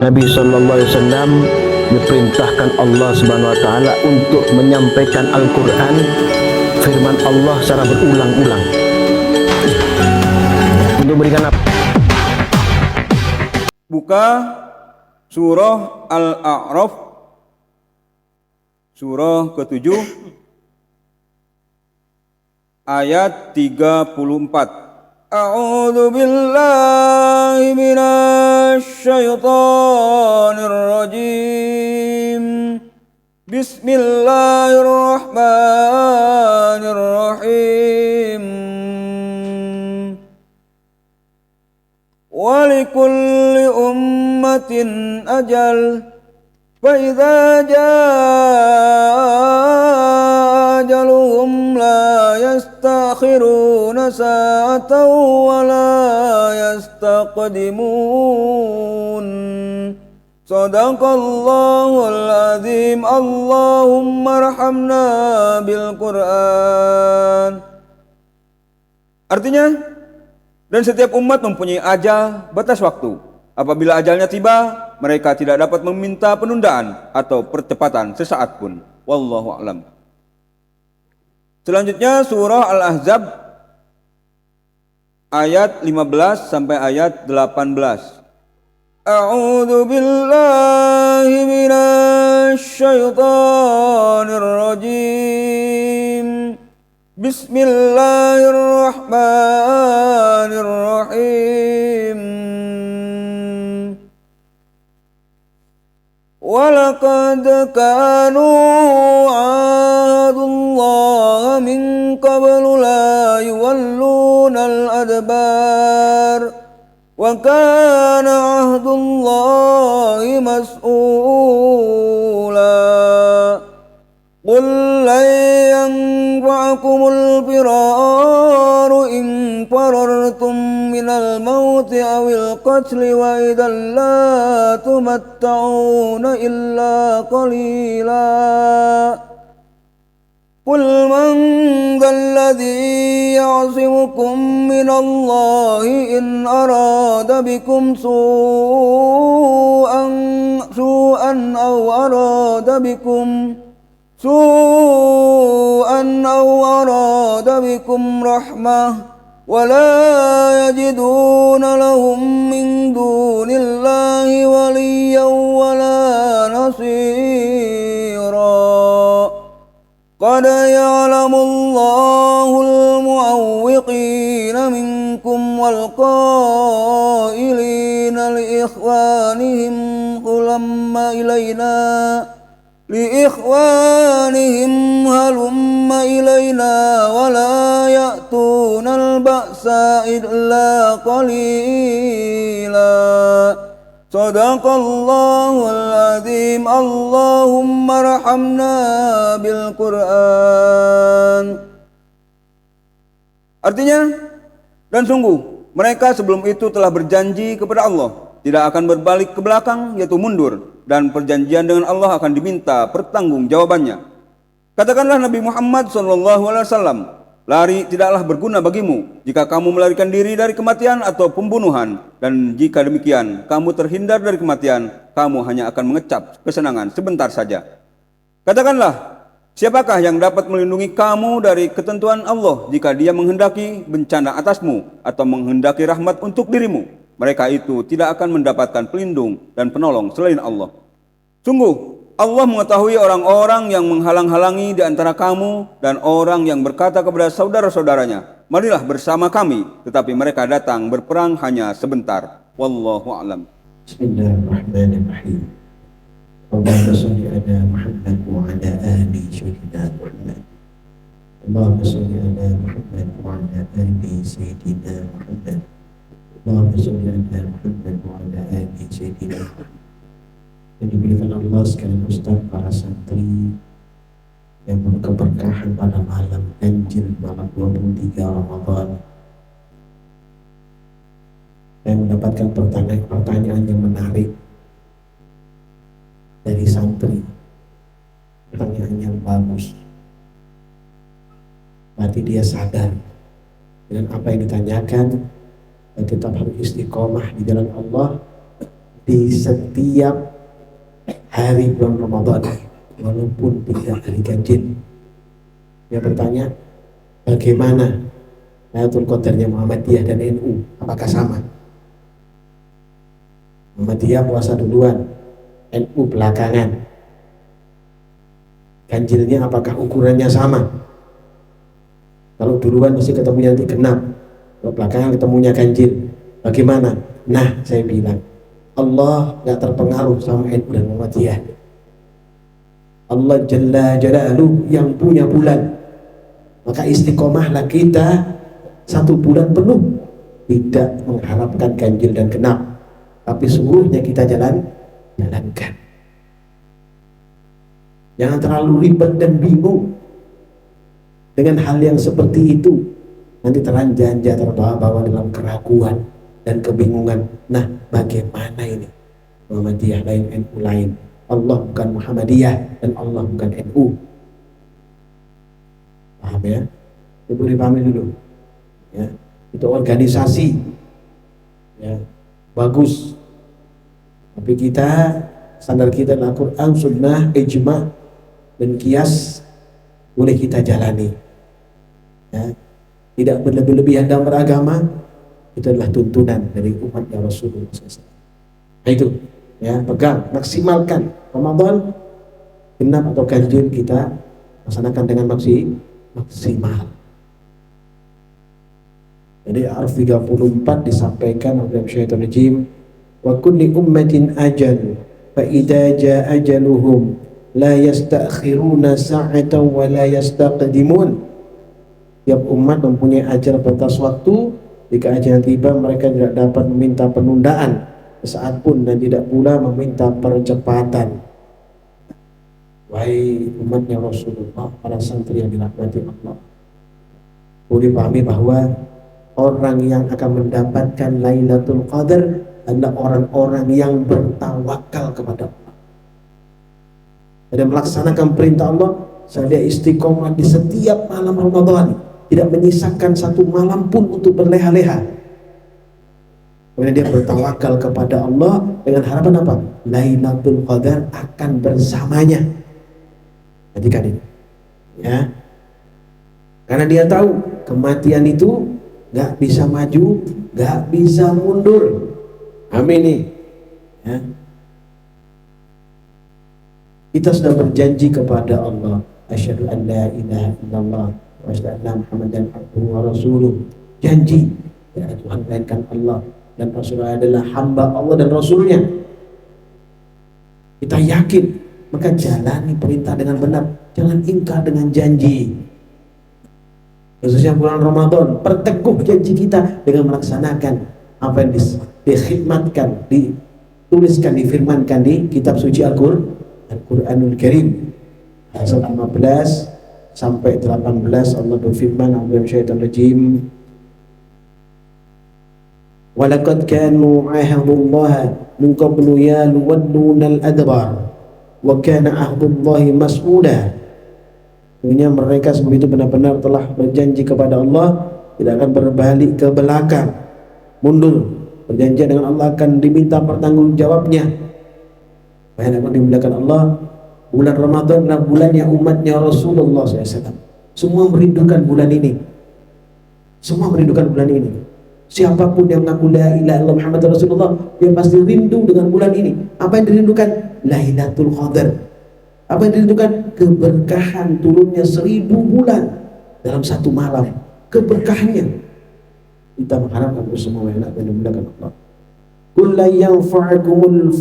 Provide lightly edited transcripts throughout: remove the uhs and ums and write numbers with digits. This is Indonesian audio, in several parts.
Nabi SAW diperintahkan Allah Subhanahu Wa Taala untuk menyampaikan Al-Quran, firman Allah secara berulang-ulang untuk memberikan apa? Buka surah Al-A'raf, surah ke-7 ayat 34. A'udzu billahi minasy syaithanir rajim. Bismillahirrahmanirrahim. Wa likulli ummatin ajal, fa idza jaa ajaluhum la yastakhiruna sa'atan wa la yastaqdimun. Sadaqallahul azim. Allahumma arhamna bil Qur'an. Artinya, dan setiap umat mempunyai ajal batas waktu. Apabila ajalnya tiba, mereka tidak dapat meminta penundaan atau percepatan sesaat pun. Wallahu a'lam. Selanjutnya surah Al-Ahzab ayat 15 sampai ayat 18. A'udzu billahi minasy syaithanir rajim. Bismillahirrahmanirrahim. Walaqad kanu ahadullah min qablu la yuwallunal adbar wa kana ahdullahi mas'ula. Qul lan yanfa'akumul firaru in farartum minal mauti awil qatli wa idan la tumatta'una illa qalila. Qul man dhalladhi ya'simukum minallahi in arada bikum su'an aw arada bikum rahmah wa la yajiduna lahum min dunillahi waliyyan wa la nasira. Qad ya'lamullahu al-mu'awwiqina minkum wal qailina li ikhwanihim halumma ilayna wa la ya'tuna al-ba'sa illa qalila. Sadaqallahul azim. Allahumma arhamna bil Qur'an. Artinya, dan sungguh mereka sebelum itu telah berjanji kepada Allah tidak akan berbalik ke belakang, yaitu mundur, dan perjanjian dengan Allah akan diminta pertanggungjawabannya. Katakanlah Nabi Muhammad SAW, lari tidaklah berguna bagimu jika kamu melarikan diri dari kematian atau pembunuhan, dan jika demikian kamu terhindar dari kematian, kamu hanya akan mengecap kesenangan sebentar saja. Katakanlah, siapakah yang dapat melindungi kamu dari ketentuan Allah jika Dia menghendaki bencana atasmu atau menghendaki rahmat untuk dirimu? Mereka itu tidak akan mendapatkan pelindung dan penolong selain Allah. Sungguh, Allah mengetahui orang-orang yang menghalang-halangi di antara kamu dan orang yang berkata kepada saudara-saudaranya, marilah bersama kami, tetapi mereka datang berperang hanya sebentar. Wallahu a'lam. Bismillahirrahmanirrahim. Allahumma shalli ala Muhammad wa ala ali sayyidina Muhammad. Allahumma shalli ala Muhammad wa ala ali sayyidina Muhammad. Allahumma shalli ala Muhammad wa ala ali sayyidina Muhammad. Yang diberikan Allah sekalian Ustaz, para santri yang berkeberkahan pada malam Ganjil, malam 23 Ramadan. Saya mendapatkan pertanyaan yang menarik dari santri, pertanyaan yang bagus. Berarti dia sadar dengan apa yang ditanyakan dan tetap harus istiqomah di jalan Allah di setiap hari bulan Ramadan walaupun tidak hari ganjil. Dia bertanya, bagaimana Lailatul Qadarnya Muhammadiyah dan NU? Apakah sama? Muhammadiyah puasa duluan, NU belakangan. Ganjilnya apakah ukurannya sama? Kalau duluan mesti ketemunya nanti genap, kalau belakangan ketemunya ganjil. Bagaimana? Nah, saya bilang Allah nggak terpengaruh sama NU dan Muhammadiyah. Allah Jalla Jalaluhu yang punya bulan. Maka istiqomahlah kita 1 bulan penuh, tidak mengharapkan ganjil dan genap, tapi seluruhnya kita jalankan. Jangan terlalu ribet dan bingung dengan hal yang seperti itu. Nanti teranjanja terbawa-bawa dalam keraguan dan kebingungan. Nah, bagaimana ini? Muhammadiyah lain, NU lain. Allah bukan Muhammadiyah dan Allah bukan NU. Paham ya? Itu boleh dipahami dulu. Ya, itu organisasi. Ya, bagus. Tapi kita, standar kita adalah Quran, Sunnah, Ijma' dan Qiyas, boleh kita jalani. Ya, tidak berlebih-lebihan dalam beragama. Itu adalah tuntunan dari umatnya Rasulullah SAW. Nah itu, ya, pegang, maksimalkan Ramadan, genap atau ganjil kita laksanakan dengan maksimal. Jadi Araf 34 disampaikan oleh Syaitan Rajim, wa kulli ummatin ajal fa idza jaa ajaluhum la yastakhiruna sa'atan wa la yastaqdimun. Tiap umat mempunyai ajal batas waktu, jika ajal tiba mereka tidak dapat meminta penundaan sesaat pun dan tidak pula meminta percepatan. Wahai umatnya Rasulullah, para santri yang dirahmati Allah, boleh pahami bahwa orang yang akan mendapatkan Lailatul Qadar adalah orang-orang yang bertawakal kepada Allah dan melaksanakan perintah Allah. Saya istiqomah di setiap malam Ramadan, tidak menyisakan 1 malam pun untuk berleha-leha. Kemudian dia bertawakal kepada Allah dengan harapan apa? Lailatul Qadar akan bersamanya. Perhatikan ini, ya, karena dia tahu kematian itu nggak bisa maju, nggak bisa mundur. Amin nih, ya. Kita sudah berjanji kepada Allah, asyhadu an la ilaha illallah wa asyhadu anna Muhammadan abduhu wa rasuluh. Janji, tidak ada Tuhan melainkan Allah dan Rasulullah adalah hamba Allah dan Rasulnya. Kita yakin, maka jalani perintah dengan benar, jangan ingkar dengan janji. Khususnya bulan Ramadan, perteguh janji kita dengan melaksanakan apa yang dikhidmatkan, dituliskan, difirmankan di kitab suci Al-Quranul Karim. Ayat 15 sampai 18 Allah berfirman, a'udzu bisyaitonir rajim, walaqad kanu 'ahadullahi min qablu yaluwannuna al-adbar wa kana 'ahdullahi mas'ula. Sesungguhnya mereka sebelum itu benar-benar telah berjanji kepada Allah tidak akan berbalik ke belakang, mundur. Berjanji dengan Allah akan diminta pertanggungjawabnya. Banyak yang dimuliakan Allah, bulan Ramadan adalah bulannya umatnya Rasulullah SAW. Semua merindukan bulan ini. Semua merindukan bulan ini. Siapapun yang mengaku la ilaha illallah Muhammad Rasulullah, dia pasti rindu dengan bulan ini. Apa yang dirindukan? Lailatul Qadar. Apa yang dirindukan? Keberkahan turunnya 1000 bulan dalam 1 malam. Keberkahannya. Kita mengharapkan semua yang akan dimuliakan Allah. Qul la yanfa'akumul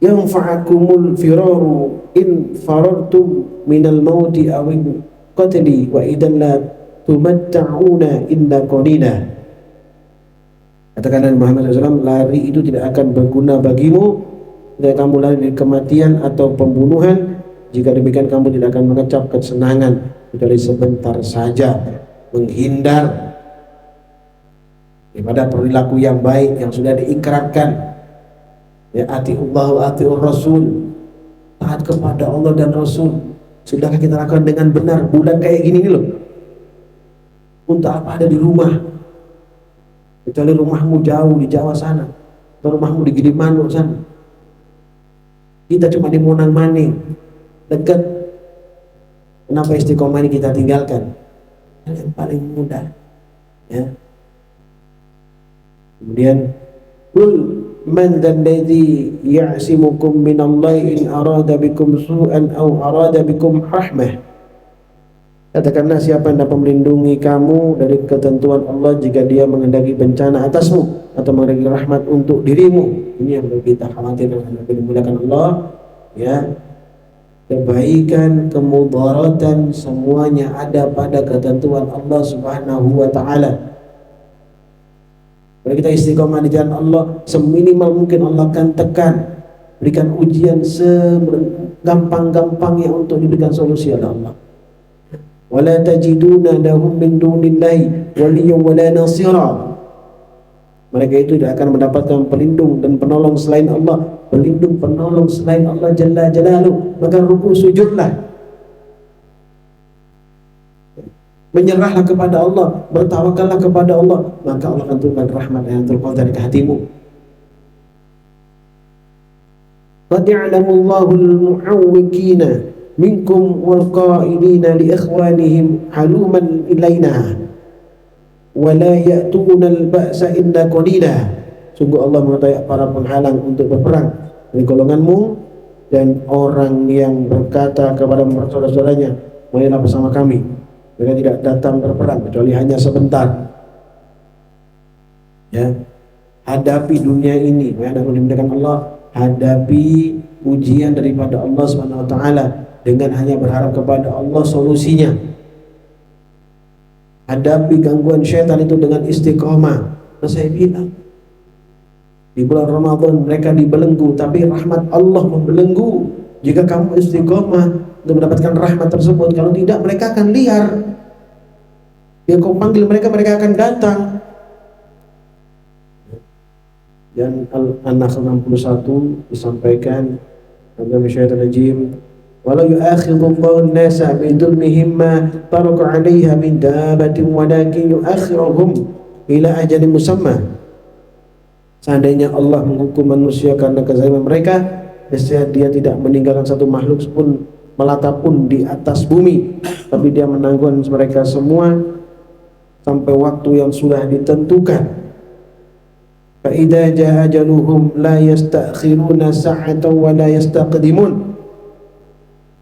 yanfa'akumul firaru in farartum minal mauti awin qatli wa idan la tumatta'una illa qalila. Katakan Muhammad SAW, lari itu tidak akan berguna bagimu jika kamu lari dari kematian atau pembunuhan. Jika demikian kamu tidak akan mengecap kesenangan kecuali sebentar saja. Menghindar daripada perilaku yang baik yang sudah diikrarkan, ya, atiullah wa atiur rasul, taat kepada Allah dan Rasul. Sudahkah kita lakukan dengan benar? Bulan kayak gini nih loh, untuk apa ada di rumah? Kecuali rumahmu jauh di Jawa sana, atau rumahmu di Gilimanuk sana. Kita cuma di Monang Maning, dekat. Kenapa istiqomah ini kita tinggalkan? Yang paling mudah, ya. Kemudian, Qul man dzalladzi ya'simukum minallahi in arada bikum su'an aw arada bikum rahmah. Katakanlah, siapa yang dapat melindungi kamu dari ketentuan Allah jika dia mengendaki bencana atasmu atau mengendaki rahmat untuk dirimu. Ini yang kita khawatirkan, agar dimudahkan Allah, ya. Kebaikan, kemudaratan semuanya ada pada ketentuan Allah Subhanahu wa taala. Kalau kita istiqomah di jalan Allah, seminimal mungkin Allah akan tekan, berikan ujian segampang-gampangnya untuk diberikan solusi oleh Allah. Wala tajiduna lahum min dunillahi waliyyan wala nasira. Mereka itu tidak akan mendapatkan pelindung dan penolong selain Allah, pelindung penolong selain Allah Jalla Jalaluh. Maka ruku sujudlah, menyerahlah kepada Allah, bertawakallah kepada Allah, maka Allah akan turunkan rahmat yang terqadar ke hatimu. Qad ya'lamu Allahu al-mu'awwiqina minkum wal qa'ilina li ikhwanihim haluman ilaina wa la ya'tuna al-ba'sa illa qalila. Sungguh Allah mengetahui para penghalang untuk berperang dari golonganmu, dan orang yang berkata kepada saudara-saudaranya, marilah bersama kami. Mereka tidak datang berperang kecuali hanya sebentar. Ya, hadapi dunia ini, yang dimudahkan Allah, hadapi ujian daripada Allah Subhanahu wa taala dengan hanya berharap kepada Allah solusinya. Hadapi gangguan syaitan itu dengan istiqomah. Nah, saya bilang, di bulan Ramadan mereka dibelenggu, tapi rahmat Allah membelenggu. Jika kamu istiqomah untuk mendapatkan rahmat tersebut, kalau tidak mereka akan liar. Yang kau panggil mereka, mereka akan datang. Dan Al-Nahl 61 disampaikan, dalam syaitan rajim, walau yu'akhidullahu an-nasa bidulmihim ma taraka 'alaiha min dabatin walakin yu'akhiruhum ila ajalin musamma. Seandainya Allah menghukum manusia karena kezaliman mereka, nescaya dia tidak meninggalkan satu makhluk pun melata pun di atas bumi, tapi dia menanggung mereka semua sampai waktu yang sudah ditentukan. Fa idza jaa ajaluhum la yastakhiruna sa'atan wa la yastaqdimun.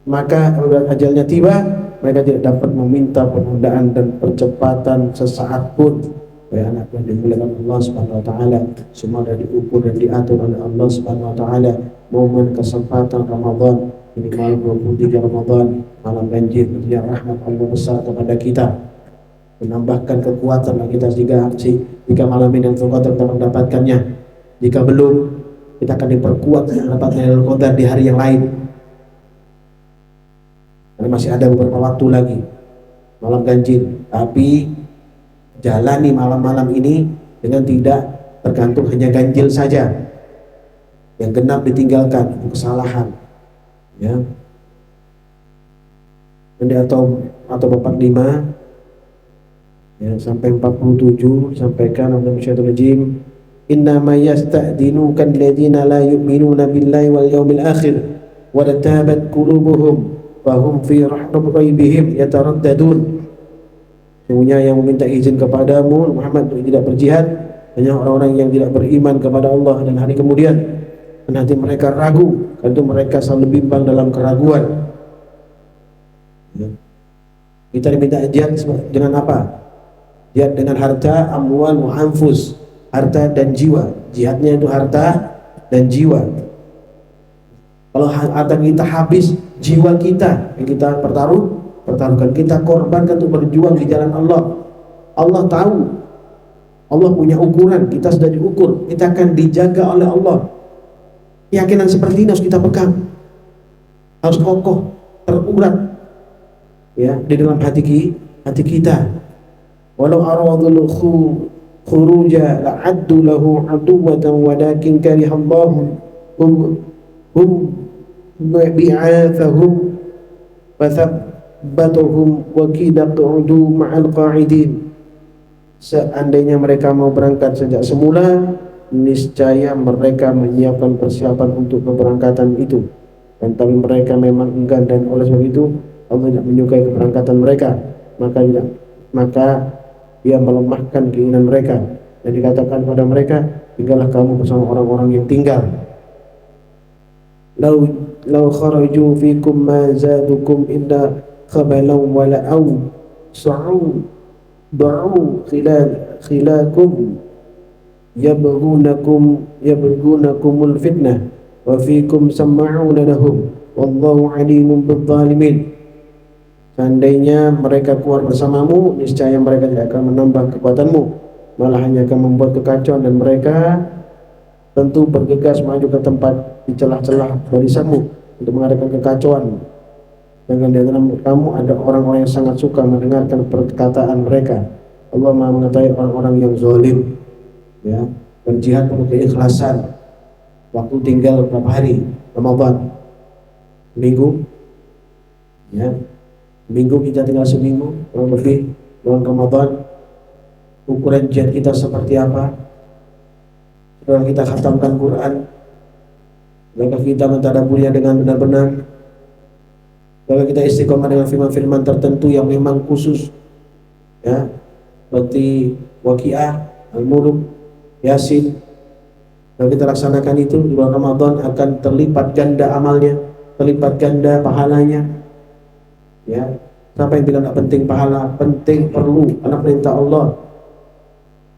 Maka apabila ajalnya tiba, mereka tidak dapat meminta penundaan dan percepatan sesaat pun. Wahai anak yang dimuliakan Allah Subhanahu wa taala, semua sudah diukur dan diatur oleh Allah Subhanahu wa taala. Momen kesempatan Ramadan ini, malam 23 Ramadan, malam ganjil, tentunya rahmat Allah besar kepada kita, menambahkan kekuatan bagi kita jika malam ini yang terqadar kita mendapatkannya. Jika belum, kita akan diperkuat mendapatkan yang terqadar di hari yang lain. Karena masih ada beberapa waktu lagi malam ganjil, tapi jalani malam-malam ini dengan tidak tergantung hanya ganjil saja. Yang genap ditinggalkan, itu kesalahan, ya. Nanti atau 45 ya, sampai 47 disampaikan oleh syaitanul rajim, innama yasta'dinuka alladziina la yu'minuuna billahi wal yawmil akhir wa tabat qulubuhum wa hum fi raybihim yataraddadun. Sesungguhnya yang meminta izin kepadamu Muhammad untuk tidak berjihad hanya orang-orang yang tidak beriman kepada Allah dan hari kemudian, dan nanti mereka ragu, karena itu mereka selalu bimbang dalam keraguan. Ya. Kita diminta jihad dengan apa? Jihad dengan harta, amwal wa anfus, harta dan jiwa. Jihadnya itu harta dan jiwa. Kalau harta kita habis, jiwa kita yang kita pertaruhkan, kita korbankan untuk berjuang di jalan Allah. Allah tahu, Allah punya ukuran, kita sudah diukur, kita akan dijaga oleh Allah. Keyakinan seperti ini harus kita pegang, harus kokoh, terurat, ya, di dalam hati kita. Walau aradul khuruja la'addu lahu aduwatan walakin karihallahu hum bi'athahum wa thabbatuhum wa qila qu'udu ma'al qa'idin. seandainya mereka mau berangkat sejak semula, niscaya mereka menyiapkan persiapan untuk keberangkatan itu. Dan tapi mereka memang enggan, dan oleh sebab itu Allah tidak menyukai keberangkatan mereka, maka dia melemahkan keinginan mereka dan dikatakan kepada mereka, tinggallah kamu bersama orang-orang yang tinggal. Lau kharaju fikum ma zadukum illa khabalan wa la'au sa'u da'u khilakum yabghunakumul fitnah wa fikum sama'una lahum wallahu alimun bidzalimin. Seandainya mereka keluar bersamamu, niscaya mereka tidak akan menambah kekuatanmu, malah hanya akan membuat kekacauan, dan mereka tentu bergegas maju ke tempat di celah-celah barisanmu untuk mengadakan kekacauan. Dan di antara kamu ada orang-orang yang sangat suka mendengarkan perkataan mereka. Allah Maha mengetahui orang-orang yang zalim. Ya, berjihad penuh keikhlasan. Waktu tinggal berapa hari? Ramadan, minggu, ya, minggu kita tinggal seminggu, kurang lebih bulan Ramadan. Ukuran jihad kita seperti apa? Setelah kita khatamkan Quran, maka kita mentadabburinya dengan benar-benar, maka kita istiqomah dengan firman-firman tertentu yang memang khusus, ya, seperti Waqiah, Al-Mulk, Yasin. Kalau kita laksanakan itu di bulan Ramadan, akan terlipat ganda amalnya, terlipat ganda pahalanya. Ya, siapa yang bilang tak penting pahala? Penting, perlu, karena perintah Allah.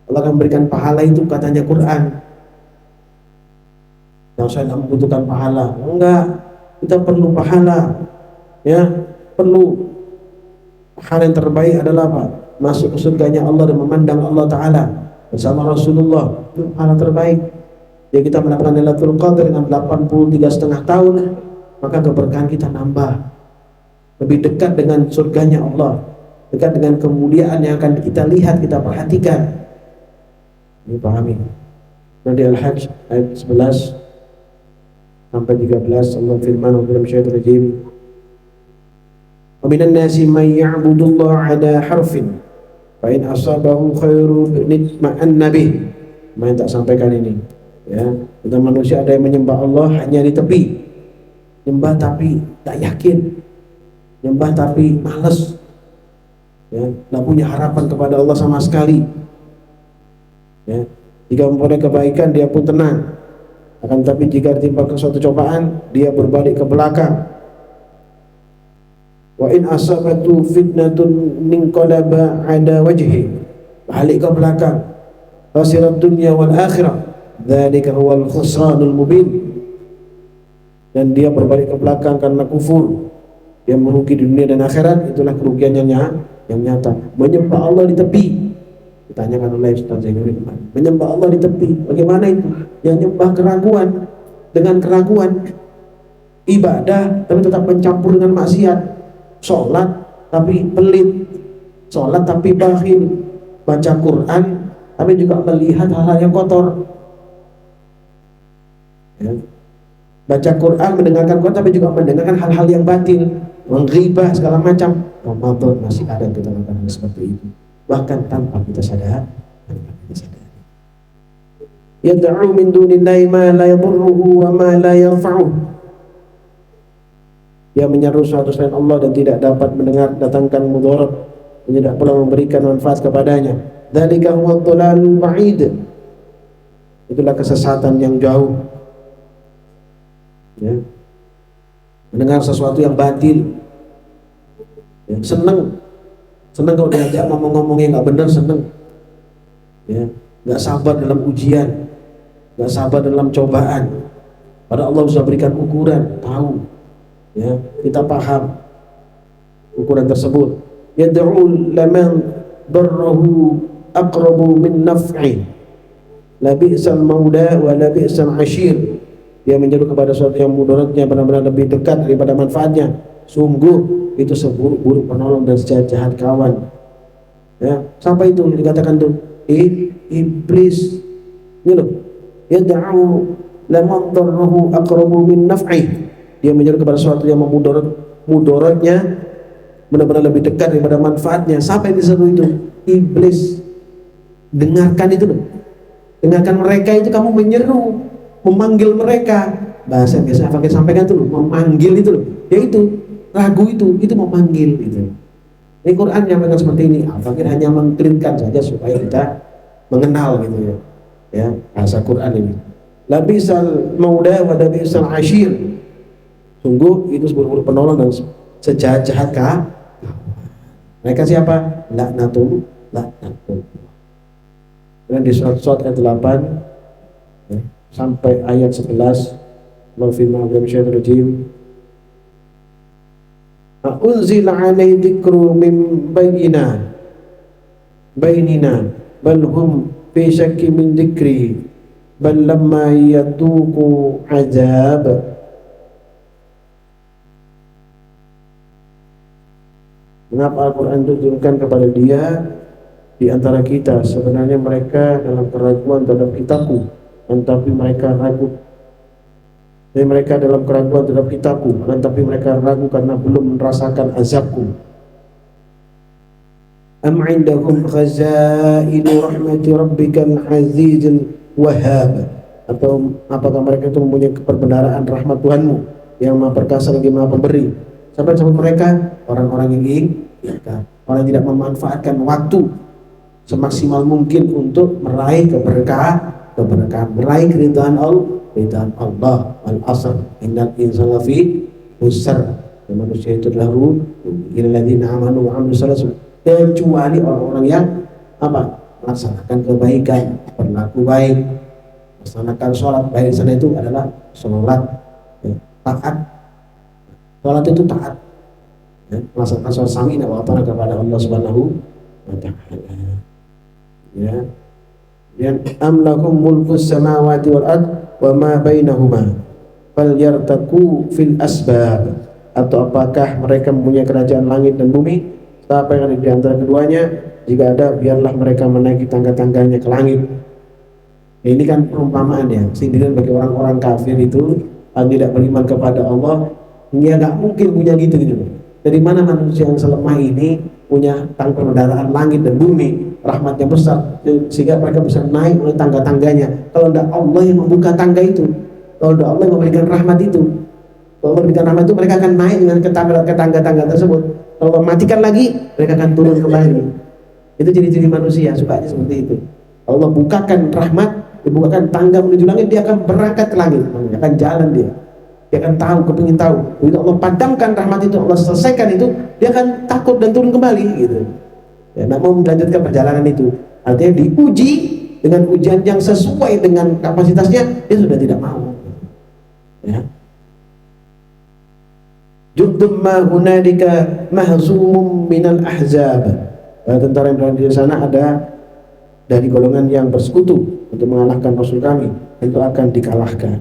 Allah akan memberikan pahala itu, katanya Quran. Yang saya tidak membutuhkan pahala, enggak, kita perlu pahala. Ya, perlu. Hal yang terbaik adalah apa? Masuk ke surganya Allah dan memandang Allah Ta'ala bersama Rasulullah. Itu pahala terbaik. Ya, kita mendapatkan Lailatul Qadar dengan 83,5 tahun, maka keberkahan kita nambah. Lebih dekat dengan surganya Allah, dekat dengan kemuliaan yang akan kita lihat, kita perhatikan. Ini pahami. Nanti Al-Hajj ayat 11 sampai 13, Allah firman dalam syaitan rajim, wa minan nasi man ya'budullaha ala harfin fa in asabahu khairun nitma'anna bih. Main tak sampaikan ini, ya. Kita manusia ada yang menyembah Allah hanya di tepi, nyembah tapi tak yakin, nyembah tapi malas, ya, tak punya harapan kepada Allah sama sekali. Ya, jika memperoleh kebaikan dia pun tenang, akan tapi jika ditimpa ke suatu cobaan dia berbalik ke belakang. Wa in asabatu fitnatun ninqalaba ada wajhi, balik ke belakang, khasirat dunya wal akhirah, dzalika huwal khusranul mubin. Dan dia berbalik ke belakang karena kufur, dia merugi di dunia dan akhirat, itulah kerugian yang nyata. Menyembah Allah di tepi, ditanyakan oleh Ustaz Zainuri kemarin, menyembah Allah di tepi, bagaimana itu? Yang nyembah keraguan, dengan keraguan, ibadah tapi tetap mencampur dengan maksiat, sholat tapi pelit, sholat tapi bakhil, baca Quran tapi juga melihat hal-hal yang kotor, ya. Baca Quran, mendengarkan Quran tapi juga mendengarkan hal-hal yang batil, menghibah segala macam. Ramadan masih ada kita lakukan seperti itu, bahkan tanpa kita sadar. Yad'u min dunillahi ma la yadurruhu wa ma la yanfa'uh. Dia menyeru suatu selain Allah dan tidak dapat datangkan mudarat, dan tidak pula memberikan manfaat kepadanya. Dzalika huwa dhalalul ba'id. Itulah kesesatan yang jauh. Ya. Mendengar sesuatu yang batil, ya, senang kalau diajak ngomong-ngomong yang nggak benar, senang, ya, nggak sabar dalam ujian, nggak sabar dalam cobaan. Padahal Allah sudah berikan ukuran, tahu, ya, kita paham ukuran tersebut. Yad'u laman darrahu aqrabu min naf'i, la bi'sal maula wa la bi'sal ashir. Dia menyeru kepada sesuatu yang mudaratnya benar-benar lebih dekat daripada manfaatnya. Sungguh itu seburuk-buruk penolong dan sejahat-jahat kawan. Ya, sampai itu dikatakan tuh iblis. Ini loh. Yad'u laman darrahu aqrabu min naf'i. Dia menyeru kepada sesuatu yang mudaratnya benar-benar lebih dekat daripada manfaatnya. Sampai diseru itu iblis. Dengarkan itu loh. Dengarkan mereka itu, kamu menyeru, memanggil mereka. Bahasa yang biasa Fakir sampaikan itu loh, memanggil itu loh. Yaitu ragu itu memanggil gitu. Ini Quran menyampaikan seperti ini. Fakir hanya mengklirkan saja supaya kita mengenal gitu ya. Ya, bahasa Quran ini. Labisal mauda wa labisal ashir. Sungguh itu seburuk-buruk penolong dan sejahat-jahat kawan. Mereka siapa? Laknatul. Dan di surat ayat 8 ya, sampai ayat 11 Allah firman dalam syaitan rajim, unzila alai dzikru min bainina bal hum fi syakki min dzikri bal lamma yatuqu azab. Mengapa Al-Quran itu diturunkan kepada dia di antara kita? Sebenarnya mereka dalam keraguan terhadap kitabku, tetapi mereka ragu. Dan mereka dalam keraguan terhadap kitabku, tetapi mereka ragu karena belum merasakan azabku. Am indahum khazainu rahmati rabbikal azizil wahhab. Atau apakah mereka itu mempunyai kebenaran rahmat Tuhanmu yang maha perkasa lagi maha pemberi? Sampai mereka orang-orang yang ingkar, orang yang tidak memanfaatkan waktu semaksimal mungkin untuk meraih keberkahan, meraih keridhaan Allah. Al-asr innal insana lafi khusr. Manusia itu adalah illalladzina amanu wa amilus salihati, kecuali orang-orang yang apa? Melaksanakan kebaikan, berlaku baik, melaksanakan sholat. Baik di sana itu adalah sholat ya, taat. Sholat itu taat ya, melaksanakan sholat sami wa ta'ala kepada Allah Subhanahu wa ta'ala ya. Dan am lahum mulkus samawati wal ard wa ma bainahuma falyartaqu fil asbab. Atau apakah mereka mempunyai kerajaan langit dan bumi, apa yang ada di antara keduanya? Jika ada, biarlah mereka menaiki tangga-tangganya ke langit. Ya, ini kan perumpamaan ya, sindiran bagi orang-orang kafir itu yang tidak beriman kepada Allah. Dia nggak mungkin punya gitu. Dari mana manusia yang selemah ini punya kendaraan langit dan bumi, rahmatnya besar, sehingga mereka bisa naik oleh tangga-tangganya. Kalau tidak Allah yang membuka tangga itu, kalau tidak Allah yang memberikan rahmat itu, kalau memberikan rahmat itu mereka akan naik dengan ke tangga-tangga tersebut. Kalau matikan lagi, mereka akan turun kembali. Itu ciri-ciri manusia, sukanya seperti itu. Allah bukakan rahmat, dibukakan tangga menuju langit, dia akan berangkat ke langit, dia akan jalan dia akan tahu, kepingin tahu. Begitu Allah padamkan rahmat itu, Allah selesaikan itu, dia akan takut dan turun kembali gitu. Ya, nak mau melanjutkan perjalanan itu, artinya diuji dengan ujian yang sesuai dengan kapasitasnya, dia sudah tidak mau. Ya. Jundum ma hunalika mahzumum minal ahzab. Tentara yang berada di sana ada dari golongan yang bersekutu untuk mengalahkan Rasul kami, itu akan dikalahkan.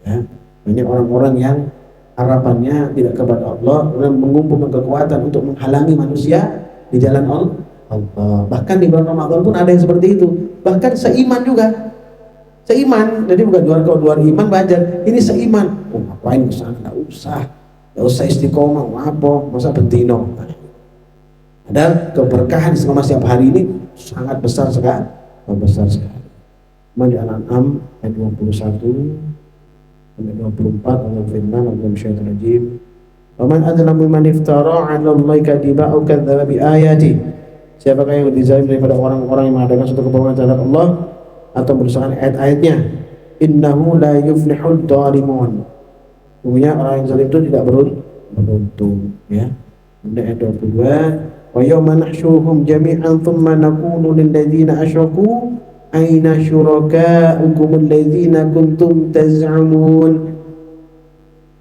Ya. Banyak orang-orang yang harapannya tidak kepada Allah dan mengumpulkan kekuatan untuk menghalangi manusia di jalan Allah. Bahkan di bulan Ramadan pun ada yang seperti itu. Bahkan seiman juga, seiman. Jadi bukan luar iman belajar. Ini seiman. Oh, ngapain kesana? Nggak usah istiqomah. Apa? Masa bentino? Ada keberkahan selama setiap hari ini sangat besar sekali. Di Al-An'am ayat 21 sampai 24 Allah firman dalam syaitan rajim, "Wa man adzlamu mimman iftara 'ala Allahi kadiba aw kadzdzaba bi ayati." Siapakah yang lebih zalim daripada orang-orang yang mengadakan suatu kebohongan terhadap Allah atau mendustakan ayat-ayatnya? Innahu la yuflihul dhalimun. Sesungguhnya orang yang zalim itu tidak beruntung ya. Ayat 22, "Wa yawma nahsyuruhum jami'an thumma naqulu lil ladzina asyraku aina syurakaukum alladzina kuntum taz'umun."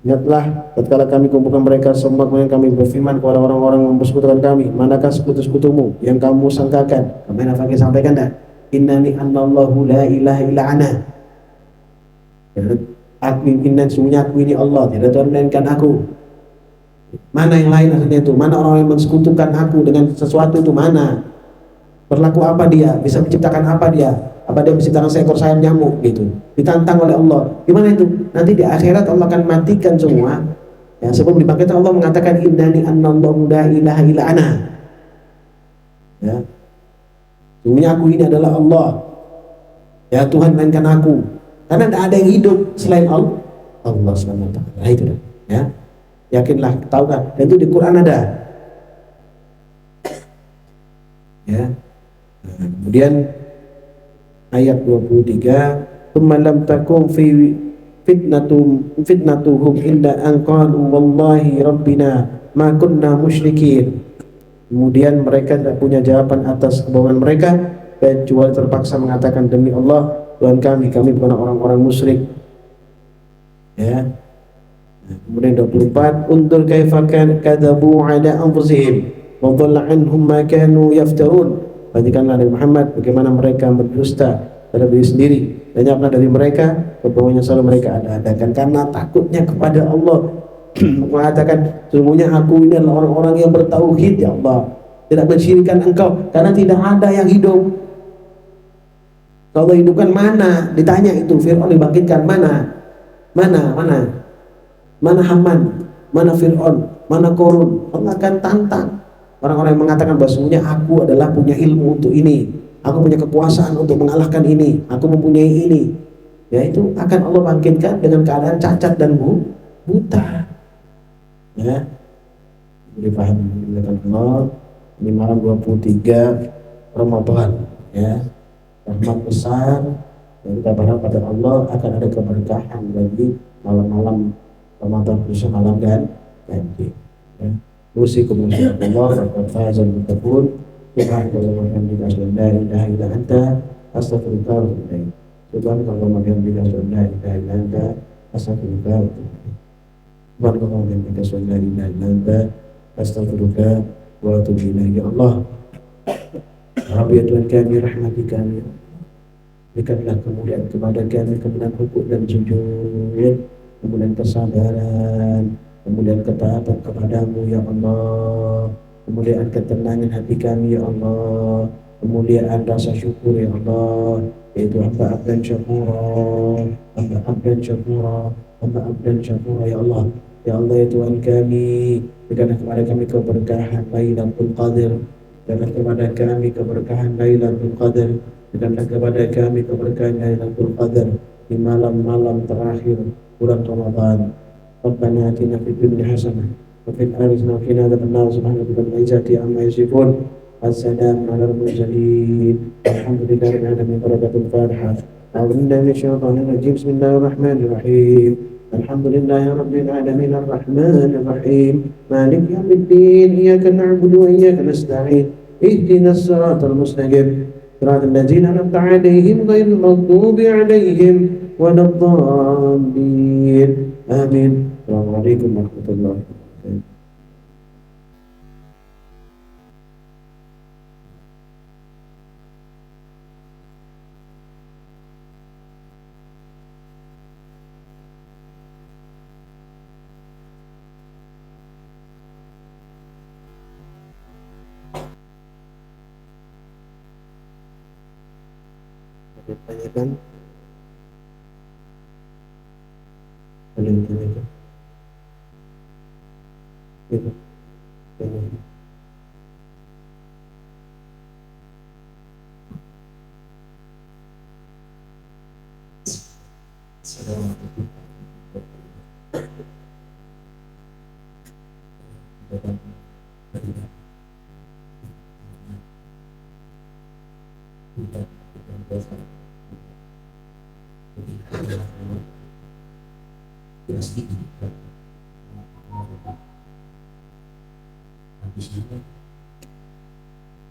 Ingatlah tatkala kami kumpulkan mereka semua, kemudian kami berfirman kepada orang-orang yang bersekutukan kami, manakah sekutu-sekutumu yang kamu sangkakan? Kemarin Fakir sampaikan dah, innani anallahu la ilaha illa ana. Sungguhnya aku ini Allah, tidak Tuhan melainkan aku. Mana yang lain maksudnya itu? Mana orang yang mensekutukan aku dengan sesuatu itu? Mana? Berlaku apa dia? Bisa menciptakan apa dia? Apa dia menciptakan seekor sayap nyamuk gitu? Ditantang oleh Allah. Gimana itu? Nanti di akhirat Allah akan matikan semua. Ya, sebelum dibangkitkan Allah mengatakan innani anallahu la ilaha illa ana. Ya. Sungguhnya aku ini adalah Allah. Ya Tuhan, melainkan aku. Karena tidak ada yang hidup selain Allah. Allah SWT. Nah, itu dah. Ya. Yakinlah, tahu kan? Dan itu di Quran ada. Ya. Nah, kemudian ayat 23, "Tsumma lam takum fi fitnatuhum illa an qalu wallahi rabbina ma kunna musyrikin." Kemudian mereka tidak punya jawaban atas kebohongan mereka kecuali terpaksa mengatakan, demi Allah Tuhan kami bukan orang-orang musyrik. Ya. Nah, kemudian 24, "Undur kaifa kadzabu ala anfusihim wa dhalla anhum ma kanu yaftarun." Perhatikanlah dari Muhammad bagaimana mereka berdusta terhadap diri sendiri dan nyata dari mereka kebohongan selalu mereka ada-adakan karena takutnya kepada Allah. Mengatakan, sesungguhnya aku ini adalah orang-orang yang bertauhid ya Allah, tidak mensyirikkan engkau, karena tidak ada yang hidup. Kalau hidupkan mana? Ditanya itu Fir'aun dibangkitkan mana? Mana Haman? Mana Fir'aun? Mana Korun? Allah akan tantang orang-orang yang mengatakan bahwa sesungguhnya aku adalah punya ilmu untuk ini, aku punya kekuasaan untuk mengalahkan ini, aku mempunyai ini. Ya, itu akan Allah bangkitkan dengan keadaan cacat dan buta. Ya, dipahami dengan Allah. Ini malam 23 Ramadan, ya, rahmat besar yang kita berharap pada Allah akan ada keberkahan bagi malam-malam Ramadan, khususnya malam ganjil. Ya. Usikum Allah faqad fazal muttaqun. Subhanallah wa bihamdihi asyhadu an la ilaha illa anta astaghfiruka wa atubu ilaik. Subhanallah wa bihamdihi asyhadu an la ilaha illa anta astaghfiruka wa atubu ilaik. Subhanallah wa bihamdihi asyhadu an la ilaha illa anta astaghfiruka wa atubu ilaik. Ya Allah, Rabbi ya Tuhan kami, rahmati kami, berikanlah kemuliaan kepada kami, kemuliaan hukuk dan sujud, kemuliaan kesabaran, kemuliaan ketaatan kepadamu ya Allah, kemuliaan ketenangan hati kami ya Allah, kemuliaan rasa syukur ya Allah, yaitu hamba abdan syakura, hamba abdan syakura, hamba abdan syakura ya Allah. Ya Allah ya Tuhan kami, berikanlah kepada kami keberkahan Lailatul Qadar, berikanlah kepada kami keberkahan Lailatul Qadar, berikanlah kepada kami keberkahan Lailatul Qadar di malam-malam terakhir bulan Ramadan. Rabbana atina fid dunya hasanah wa fil akhirati hasanah wa qina adzabannar. Subhana rabbika izzati amma yasifun. Wassalamu alal mursalin. Alhamdulillahi rabbil alamin. Barakatul Fatihah. A'udzu billahi minasyaitonir rajim. Bismillahirrahmanirrahim. Alhamdulillahi rabbil alamin arrahmanir rahim. Maliki yaumiddin. Iyyaka na'budu wa iyyaka nasta'in. Ihdinas siratal mustaqim. Siratal ladzina an'amta 'alaihim ghairil maghdubi 'alaihim waladdallin. Amin. Assalamualaikum warahmatullahi wabarakatuh. Tanyakan, ada yang tanyakan? Gitu. Tanyakan. Assalamualaikum.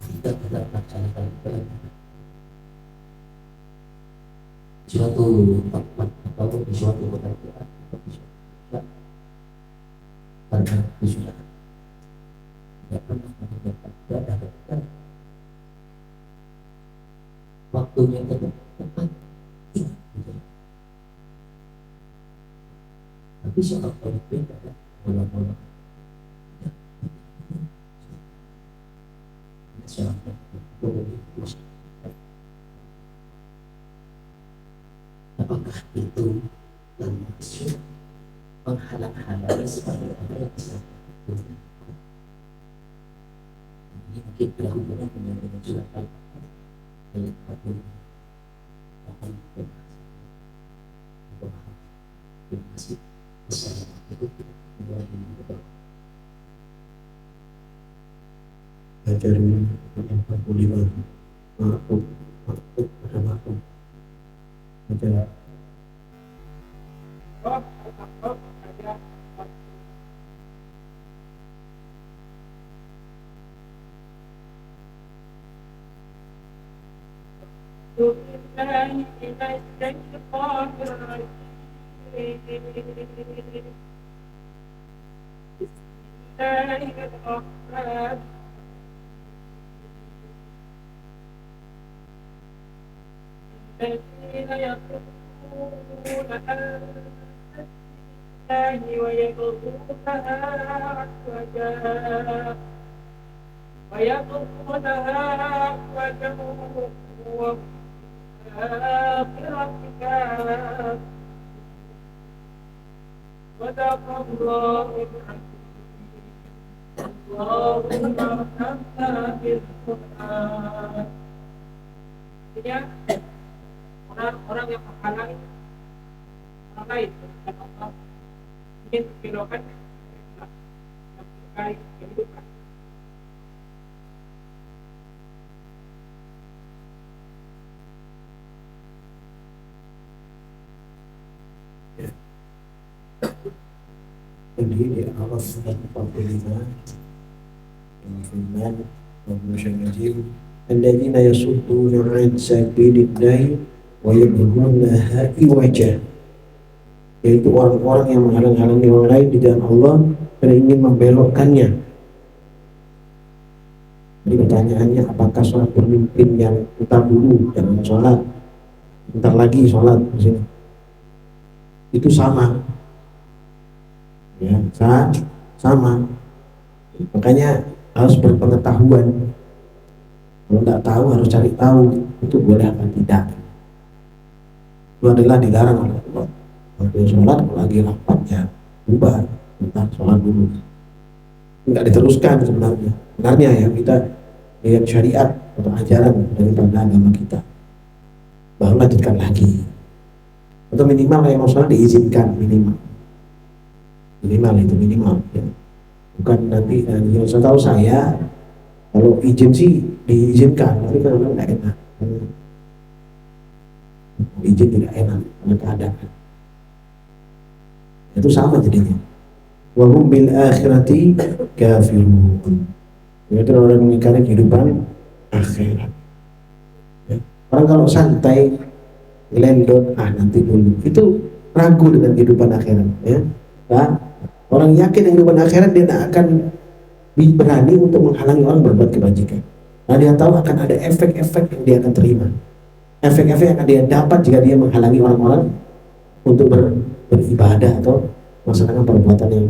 Kita tidak melaksanakan suatu tempat atau di suatu pekerjaan karena sudah tidak pernah mengerjakan ibadah waktunya tepat, tapi soal berbeda bola-bola apakah itu termasuk menghalang-halangi sebagai apa yang dilakukan? Ini mungkin berhubungan dengan surat Al-Baqarah Terima kasih. Assalamualaikum warahmatullahi wabarakatuh. Ajaran yang 45 maafum pada maafum ajaran الذين يقولون أن الله ويبغونها عوجا وفي الآخرة كافرون صدق الله العظيم اللهم ارحمنا بالقرآن. Artinya orang yang menghalangi orang lain dan Allah ingin membelokkan yang terkait kehidupan. Jadi di awal surat 45 firman Allah Subhanahu alladzina yasudduna 'an sabilillahi wa yabghunaha iwaja, yaitu orang-orang yang menghalang-halangi orang lain di jalan Allah dan ingin membelokkannya. Jadi pertanyaannya, apakah sholat pemimpin yang entar dulu jangan sholat, entar lagi sholat di sini, itu sama? Ya, sama. Makanya harus berpengetahuan. Kalau tidak tahu harus cari tahu itu boleh apa tidak. Itu adalah dilarang oleh Allah. Kalau sholat, kalau lagi rapat ya ubah, bentar sholat dulu. Enggak diteruskan sebenarnya. Sebenarnya ya kita lihat syariat atau ajaran daripada agama kita, baru lanjutkan lagi. Atau minimal yang mau sholat diizinkan minimal itu minimal ya. Bukan nanti yang saya tahu saya kalau izin sih diizinkan, tapi kadang-kadang nggak enak. Izin tidak enak karena keadaan. Itu sama jadinya. Wa hum bil akhirati kafirun. Itu orang mengingkari kehidupan akhirat. Ya. Orang kalau santai ngelendot nanti dulu, itu ragu dengan kehidupan akhirat ya. Nah, orang yakin dengan kehidupan akhirat dia tidak akan berani untuk menghalangi orang berbuat kebajikan. Nah, dia tahu akan ada efek-efek yang dia akan terima, efek-efek yang akan dia dapat jika dia menghalangi orang-orang untuk beribadah atau melaksanakan perbuatan yang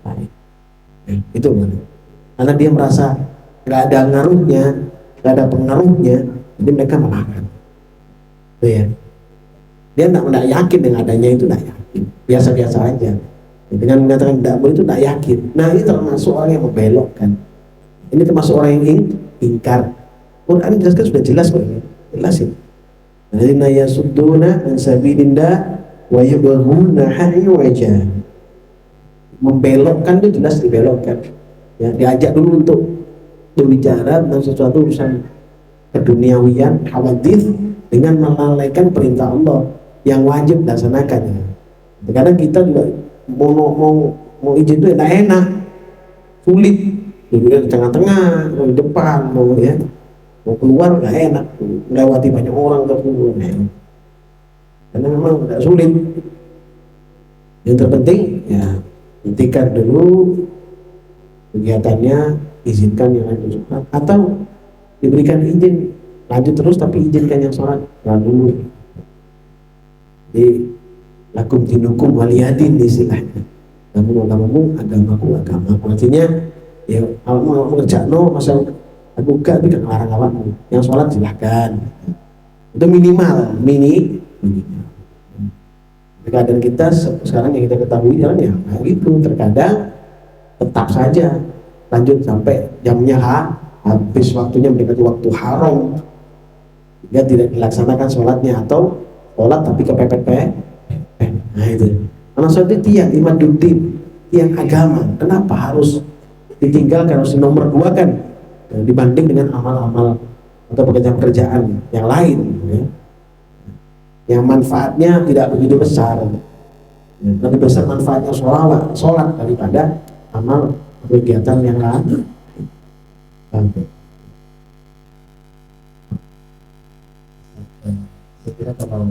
baik. Itu benar. Karena dia merasa nggak ada ngaruhnya, nggak ada pengaruhnya, jadi mereka melarang. Itu ya. Dia tidak yakin dengan adanya itu, tidak yakin, biasa-biasa aja. Dengan mengatakan tidak boleh itu tidak yakin. Nah, ini termasuk orang yang membelokkan. Ini termasuk orang yang ingkar. Quran jelaskan sudah jelas kok ini. Jelasin. Alladzina yasudduna an sabilillah wa yabghunaha iwaja. Membelokkan itu jelas dibelokkan. Ya, diajak dulu untuk berbicara tentang sesuatu urusan keduniawian, hawadits, dengan melalaikan perintah Allah yang wajib dilaksanakan. Kadang kita juga mau izin itu enak, sulit. Di tengah-tengah, mau di depan, mau keluar nggak enak, melewati banyak orang terus, karena memang tidak sulit. Yang terpenting ya hentikan dulu kegiatannya, izinkan yang lanjut sholat, atau diberikan izin lanjut terus tapi izinkan yang sholat dulu. Jadi lakum dinukum waliyadin istilahnya. Kamu agamamu, agamaku, agamaku. Artinya ya kalau mau ngerjain masa aku gak, tapi gak ngelarang awakmu. Yang sholat silahkan. Itu minimal. Keadaan kita sekarang yang kita ketahui jalan ya kayak gitu. Terkadang tetap saja lanjut sampai jamnya habis, waktunya mendekati waktu haram. sehingga tidak dilaksanakan sholatnya, atau sholat tapi kepepet. Nah itu. Karena sholat itu tiang imaduddin, tiang agama. Kenapa harus ditinggalkan, harus nomor dua kan dibanding dengan amal-amal atau pekerjaan-pekerjaan yang lain, ya, yang manfaatnya tidak begitu besar. Lebih besar manfaatnya sholat daripada amal kegiatan yang lain. Saya kira kalau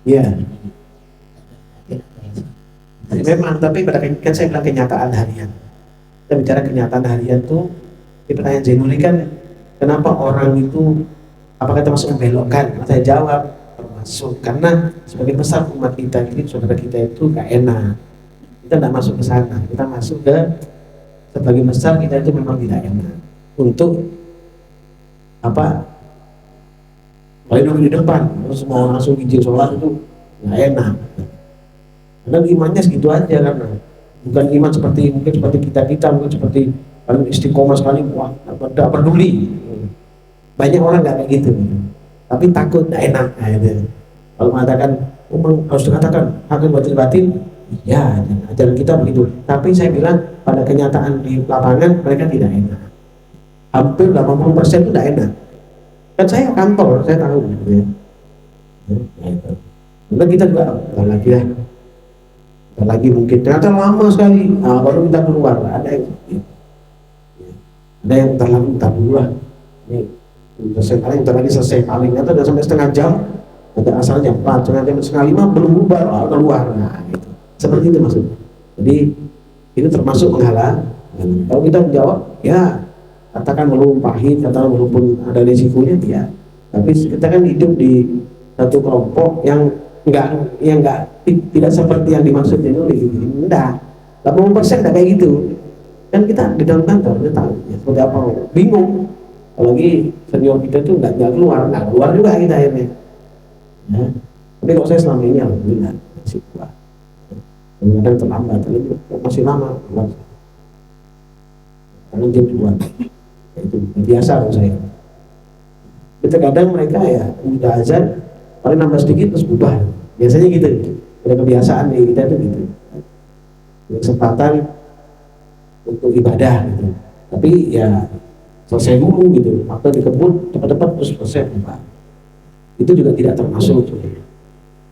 Ya, memang, tapi pada kan saya bilang kenyataan harian. Kita bicara kenyataan harian tuh, di pertanyaan Zainuli kan, kenapa orang itu, apakah termasuk membelokkan? Saya jawab, termasuk. Karena sebagian besar umat kita ini, saudara kita itu gak enak. Kita tidak masuk ke sana, kita masuk ke sebagian besar kita itu memang tidak enak. Untuk apa? Kalau duduk di depan, terus mau langsung izin sholat itu nggak enak. Karena imannya segitu aja, karena bukan iman seperti mungkin seperti kita mungkin seperti paling istiqomah sekali, wah tidak peduli. Banyak orang nggak kayak gitu, tapi takut nggak enak. Nah, gitu. Kalau mengatakan harus dikatakan hakim batin, ya ajaran kita begitu. Tapi saya bilang pada kenyataan di lapangan mereka tidak enak. Hampir 80% itu tidak enak. Kan saya kantor, saya tahu gitu ya. Karena kita juga lagi lah. Lagi mungkin ternyata lama sekali, nah, baru kita keluar. Ada yang terlalu tak dulu lah. Ini selesai paling, lagi selesai paling, atau udah sampai setengah jam. Ada asal jam 4, setengah 5 belum bubar, keluar. Nah, gitu. Seperti itu maksudnya. Jadi itu termasuk menghalang. Kalau kita menjawab, ya katakan walaupun pahit, katakan walaupun ada risikonya, ya. Tapi kita kan hidup di satu kelompok yang tidak seperti yang dimaksud ini. Enggak. 80% enggak kayak gitu. Kan kita di dalam kantor kita tahu ya, seperti apa. Bingung. Apalagi senior kita tuh enggak keluar juga kita akhirnya. Ya. Tapi kalau saya selama ini alhamdulillah masih kuat. Kadang terlambat, masih lama. Karena dia kuat. Itu biasa kalau saya. Kita kadang mereka ya udah azan paling nambah sedikit terus bubar. Biasanya gitu. Ada kebiasaan di kita itu gitu. Kesempatan untuk ibadah gitu. Tapi ya selesai dulu gitu. Waktu dikebut cepat-cepat terus selesai bubar. Itu juga tidak termasuk.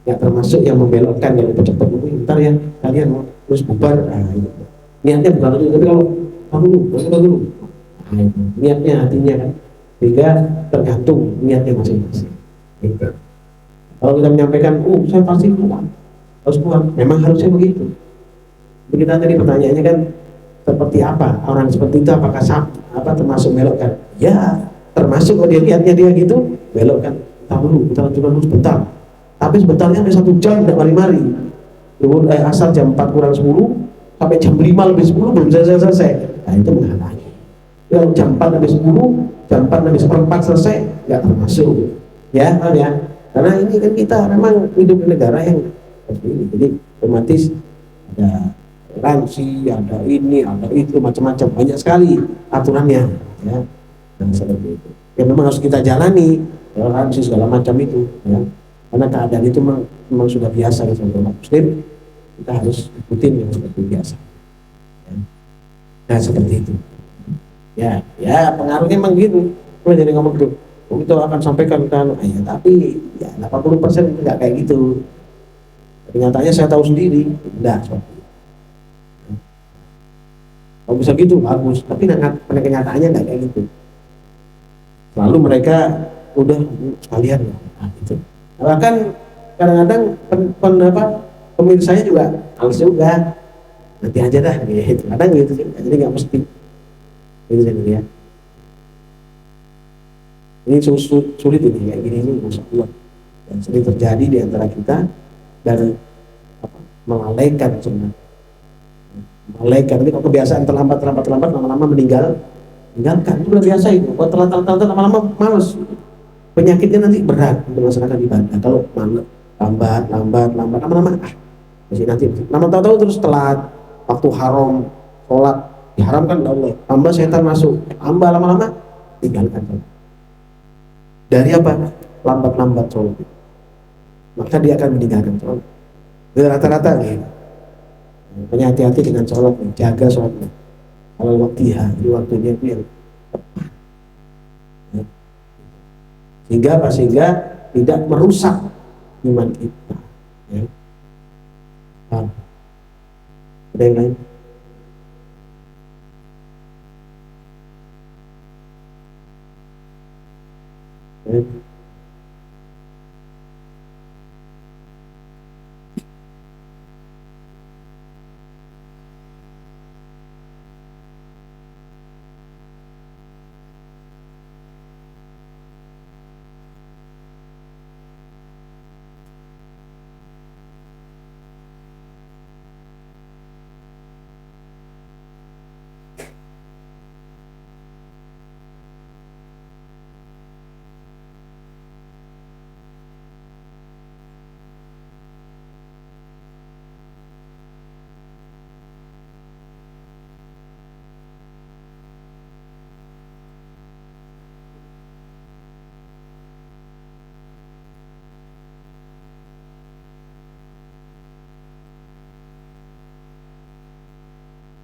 Ya termasuk yang membelokkan kalau cepat ntar ya kalian mau terus bubar. Nah, gitu. Niatnya bukan itu, tapi kalau dulu. Nah, niatnya hatinya kan, sehingga tergantung niatnya masing-masing. Gitu. Kalau kita menyampaikan, saya pasti harus pulang, memang harusnya begitu. Begitu tadi pertanyaannya kan, seperti apa orang seperti itu, apakah termasuk belokkan? Ya, termasuk kalau dia niatnya dia gitu, belokkan. Tak dulu, kita lanjutkan dulu sebentar. Tapi sebentarnya ada 1 jam tidak mari-mari. Asal jam 4 kurang 10 sampai jam 5 lebih 10 belum selesai. Nah itu menghalangi. Kalau jam 4 lebih 10, jam 4 lebih 1/4 selesai, nggak termasuk. Ya, kan ya. Karena ini kan kita memang hidup di negara yang seperti ini. Jadi otomatis ada toleransi, ada ini, ada itu, macam-macam, banyak sekali aturannya. Ya, dan seperti itu. Ya memang harus kita jalani toleransi segala macam itu. Ya. Karena keadaan itu memang sudah biasa sebagai umat Muslim, kita harus ikutin yang seperti biasa. Ya. Nah seperti itu. Ya pengaruhnya memang gitu. Mulai dari ngomong tuh, itu akan sampaikan kan, ya tapi ya 80% itu nggak kayak gitu. Kenyataannya saya tahu sendiri, enggak seperti itu. Kalau bisa gitu bagus, tapi kenyataannya nggak kayak gitu. Lalu mereka udah sekalian, nah, gitu. Bahkan kadang-kadang pemirsanya juga harus juga nanti aja dah gitu. Kadang gitu sih, jadi nggak mesti gitu ya. Ini sulit ini kayak gini ini usah kuat dan sering terjadi di antara kita dan melalaikan sebenarnya. Melalaikan ini kalau kebiasaan terlambat lama-lama meninggalkan itu udah biasa itu. Kalau telat lama-lama males. Penyakitnya nanti berat untuk melaksanakan ibadah. Kalau lambat, lama-lama masih nanti. Lama tahu-tahu terus telat. waktu haram sholat diharamkan oleh Allah, tambah setan masuk, tambah lama-lama tinggalkan sholat. Dari apa? Lambat-lambat sholat, maka dia akan meninggalkan sholat. Itu rata-rata gitu. Makanya hati-hati dengan sholat, jaga sholatnya. Kalau waktiha, di waktunya itu yang tepat. Ya. Sehingga apa? Sehingga tidak merusak iman kita. Ya. Paham? Ada yang lain? Ya.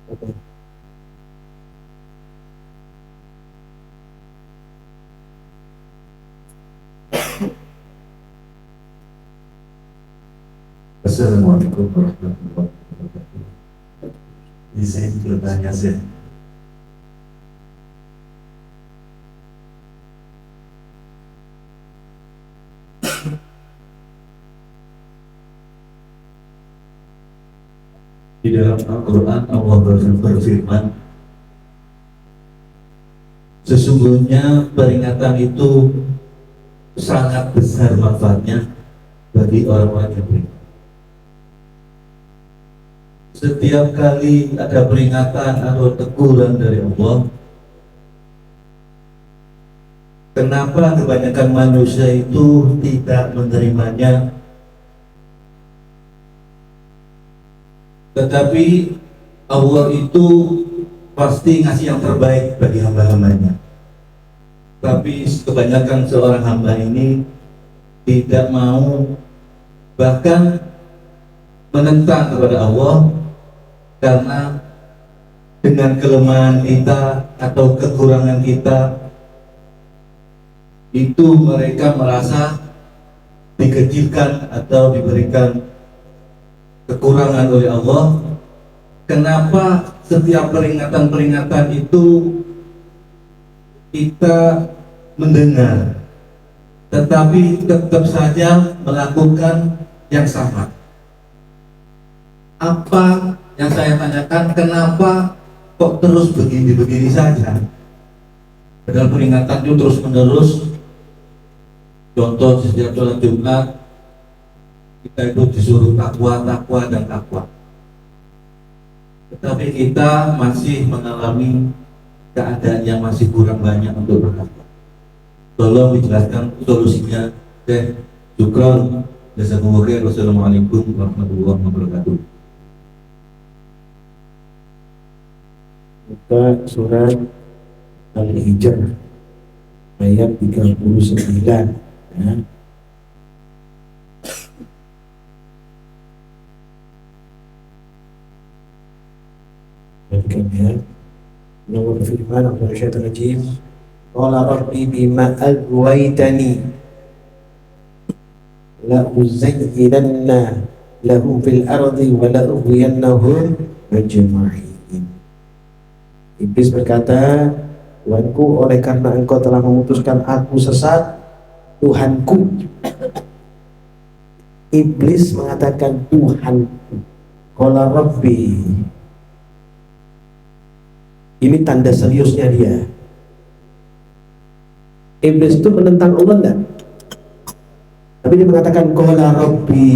Oke. Assalamualaikum warahmatullahi wabarakatuh. Izin bertanya saya. Di dalam Al-Quran Allah berfirman, sesungguhnya peringatan itu sangat besar manfaatnya bagi orang-orang yang beriman. Setiap kali ada peringatan atau teguran dari Allah, kenapa kebanyakan manusia itu tidak menerimanya? Tetapi Allah itu pasti ngasih yang terbaik bagi hamba-hambanya. Tapi kebanyakan seorang hamba ini tidak mau, bahkan menentang kepada Allah, karena dengan kelemahan kita atau kekurangan kita itu mereka merasa dikecilkan atau diberikan kekurangan oleh Allah. Kenapa setiap peringatan-peringatan itu kita mendengar, tetapi tetap saja melakukan yang sama? Apa yang saya tanyakan, kenapa kok terus begini-begini saja? Padahal peringatan itu terus menerus. Contoh setiap sholat Jumat kita itu disuruh takwa, takwa, dan takwa. Tetapi kita masih mengalami keadaan yang masih kurang banyak untuk bertakwa. Tolong dijelaskan solusinya. Syukran. Jazakumullah khair. Wassalamualaikum warahmatullahi wabarakatuh. Buka surat Al-Hijr ayat 39 ya. Perhatikan ya. Allah berfirman, Allah syaitan rajim, qala rabbi bima aghwaytani la uzayyinanna lahum fil ardi wa la ughwiyannahum ajma'in. Iblis berkata, Tuhanku, oleh karena engkau telah memutuskan aku sesat, Tuhanku. Iblis mengatakan Tuhanku. Qala Rabbi. Ini tanda seriusnya dia. Iblis itu menentang Allah enggak? Tapi dia mengatakan Qala Rabbi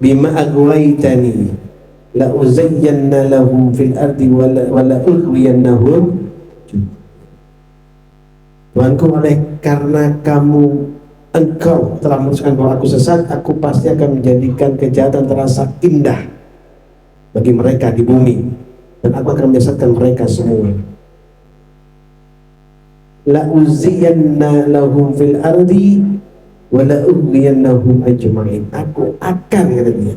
bima aghwaytani la uzayyanna lahum fil ardi wa la ughwiyannahum. Tuhanku, oleh karena kamu engkau telah memutuskan bahwa aku sesat, aku pasti akan menjadikan kejahatan terasa indah bagi mereka di bumi, dan aku akan menyesatkan mereka semua. La uziyanna lahum fil ardi wa la ughwiyannahum ajma'in. Aku akan, kata dia,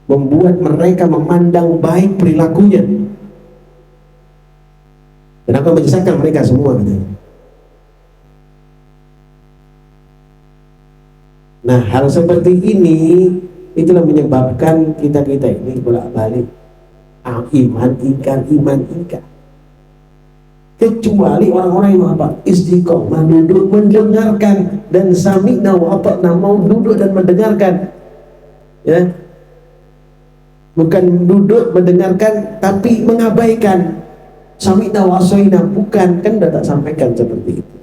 membuat mereka memandang baik perilakunya, dan aku akan menyesatkan mereka semua, katanya. Nah, hal seperti ini itulah menyebabkan kita ini bolak-balik iman ingkar. Kecuali orang-orang yang apa? Istiqomah, duduk mendengarkan, dan sami'na wa ata'na, mau duduk dan mendengarkan. Ya. Bukan duduk mendengarkan tapi mengabaikan. Sami'na wa asoina, bukan, kan sudah tak sampaikan seperti itu.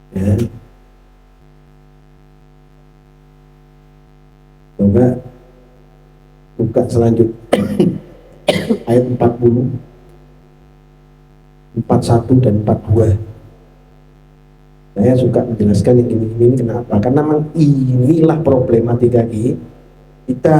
Ya. Coba buka selanjutnya ayat 40, 41 dan 42. Saya suka menjelaskan yang ini kenapa? Karena memang inilah problematika kita.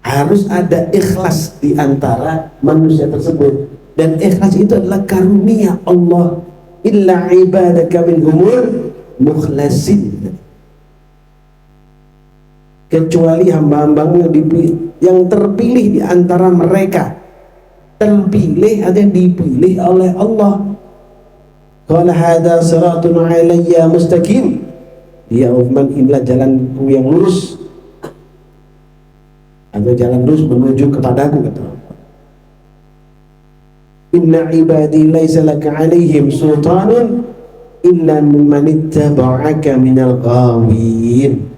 Harus ada ikhlas di antara manusia tersebut, dan ikhlas itu adalah karunia Allah. Illa ibadaka minhumul mukhlasin, kecuali hamba-hambamu yang terpilih di antara mereka. Terpilih ada yang dipilih oleh Allah. Qala hadza siratun alayya mustaqim, ya Uthman, inilah jalanku yang lurus, atau jalan lurus menuju kepadaku, kata Allah. Inna ibadi laisa laka alaihim sultanun illa mimman ittaba'aka minal ghawin.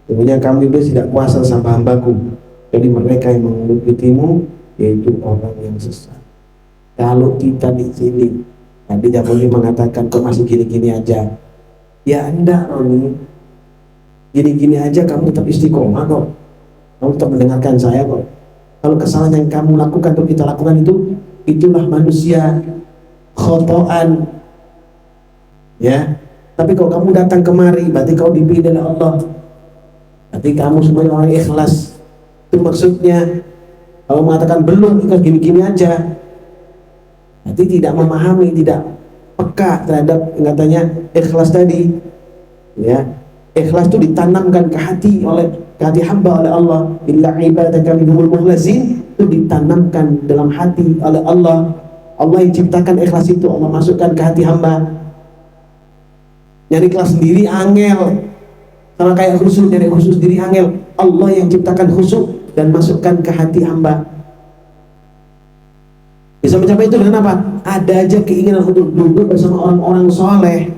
Sebenarnya kami itu tidak kuasa sama hambaku, jadi mereka yang mengikutimu, yaitu orang yang sesat. Kalau kita di sini tadi Jaboli mengatakan kok masih gini-gini aja, ya enggak Roni, gini-gini aja kamu tetap istiqomah kok, kamu tetap mendengarkan saya kok. Kalau kesalahan yang kamu lakukan atau kita lakukan itulah manusia khotoan, ya. Tapi kalau kamu datang kemari, berarti kau dipilih oleh Allah, berarti kamu semuanya orang ikhlas. Itu maksudnya. Kalau mengatakan belum, ikhlas gini-gini aja, berarti tidak memahami, tidak peka terhadap yang katanya ikhlas tadi, ya. Ikhlas itu ditanamkan ke hati hamba oleh Allah. Illa ibadaka minhumul mukhlasin, itu ditanamkan dalam hati oleh Allah. Allah yang ciptakan ikhlas itu, Allah masukkan ke hati hamba. Nyari ikhlas sendiri angel, sama kayak khusyuk, nyari khusyuk sendiri angel. Allah yang ciptakan khusyuk dan masukkan ke hati hamba. Bisa mencapai itu dengan apa? Ada aja keinginan untuk duduk bersama orang-orang soleh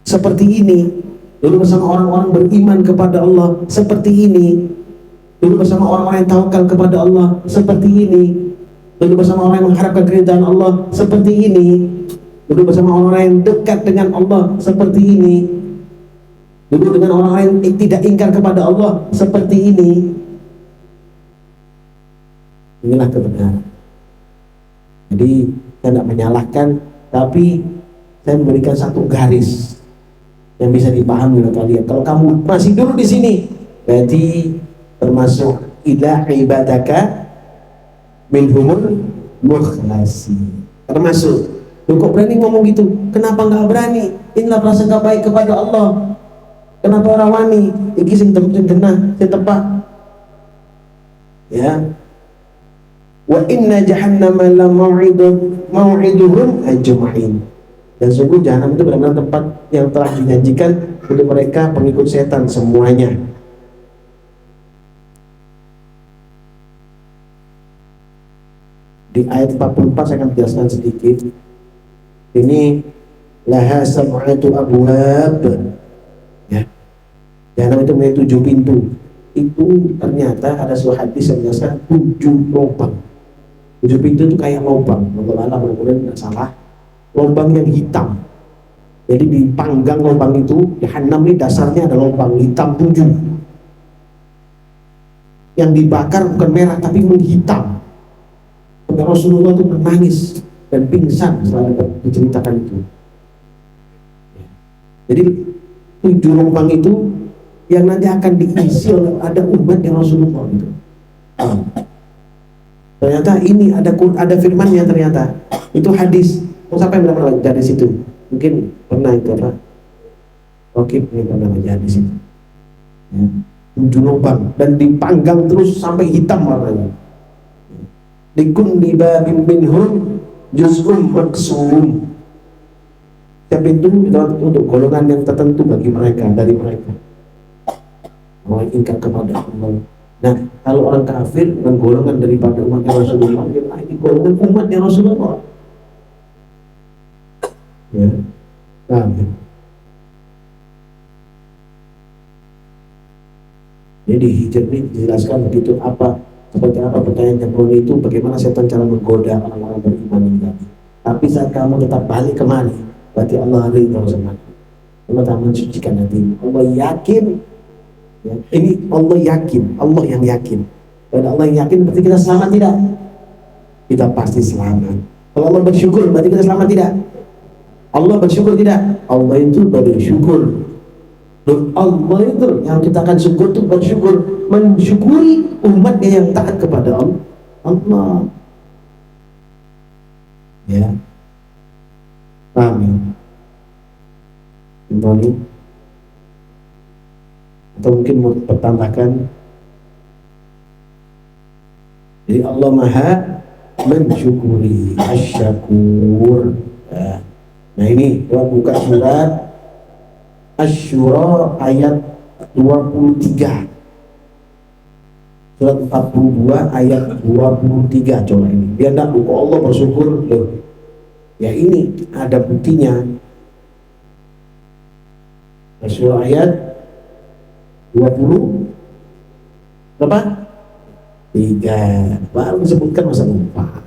seperti ini, duduk bersama orang-orang beriman kepada Allah seperti ini, duduk bersama orang-orang yang tawakal kepada Allah seperti ini, duduk bersama orang yang mengharapkan keridhaan Allah seperti ini, duduk bersama orang yang dekat dengan Allah seperti ini, duduk dengan orang yang tidak ingkar kepada Allah seperti ini. Inilah kebenaran. Jadi saya tidak menyalahkan, tapi saya memberikan satu garis yang bisa dipahami oleh kalian. Kalau kamu masih dulu di sini, berarti termasuk ila ibadaka minhumul mukhlasi. Termasuk. Lu kok berani ngomong gitu? Kenapa nggak berani? Inilah prasangka baik kepada Allah. Kenapa orang wani? Iki sing tenah, sing tepak. Ya. Wa inna jahannama la mau'iduhum ajma'in. Dan sungguh jahanam itu benar-benar tempat yang telah dijanjikan untuk mereka pengikut setan semuanya. Di ayat 44 saya akan jelaskan sedikit. Ini laha sab'atu abwab. Ya. Jahanam itu memiliki 7 pintu. Itu ternyata ada sebuah hadis yang menjelaskan 7 lubang. 7 pintu itu kayak lubang. Mudah-mudahan tidak salah. Lubang yang hitam. Jadi di panggang lubang itu, Jahannam ini dasarnya ada lubang hitam 7. yang dibakar bukan merah tapi menghitam. Sampai Rasulullah itu menangis dan pingsan setelah diceritakan itu. Jadi 7 lubang itu yang nanti akan diisi oleh ada umat yang Rasulullah itu. Ternyata ini ada firmannya ternyata. Itu hadis. Siapa yang pernah baca hadis itu? Mungkin pernah itu apa? Oke, ini pernah baca hadis itu. Ya. 7 lubang dan dipanggang terus sampai hitam warnanya. Likulli babin minhum juz'un maksum. Setiap pintu itu untuk golongan yang tertentu bagi mereka, dari mereka. Orang ingkar kepada Allah. Nah, kalau orang kafir dengan golongan daripada umatnya Rasulullah, ini golongan umatnya Rasulullah. Ya, paham ya? Jadi hijab ini dijelaskan begitu seperti apa pertanyaan yang itu, bagaimana setan cara menggoda orang-orang beriman ini tadi. Tapi saat kamu tetap balik kemari, berarti Allah ridho sama kamu. Allah tak mensucikan hati. Allah yakin. Ya, ini Allah yakin, Allah yang yakin. Dan Allah yang yakin berarti kita selamat tidak? Kita pasti selamat. Kalau Allah bersyukur berarti kita selamat tidak? Allah bersyukur tidak? Allah itu bersyukur. Dan Allah itu yang kita akan syukur itu bersyukur, mensyukuri umatnya yang taat kepada Allah. Ya, paham ya? Ini atau mungkin mau bertambahkan. Jadi Allah Maha mensyukuri, asyakur. Ya. Nah ini buka surat Asy-Syura ayat 23. Surat 42 ayat 23. Coba ini. Biar tak lupa Allah bersyukur loh. Ya ini ada buktinya. Asy-Syura ayat 20 berapa? 3. Baru disebutkan masa lupa.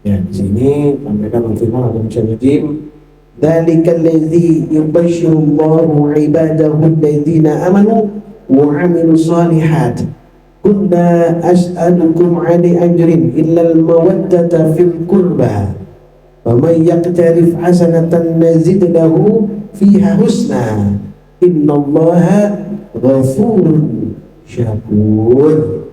Ya di sini sampaikan firman Allah Subhanahu. Dzalikal ladzi yubashshirullahu 'ibadahu alladzina amanu wa 'amilus shalihat. Kunna as'alukum 'alaihi ajrin illa al-mawaddata fil qurba. Wa may yaqtarif hasanatan nazid lahu fiha husna. Innallaha ghafurun syakur.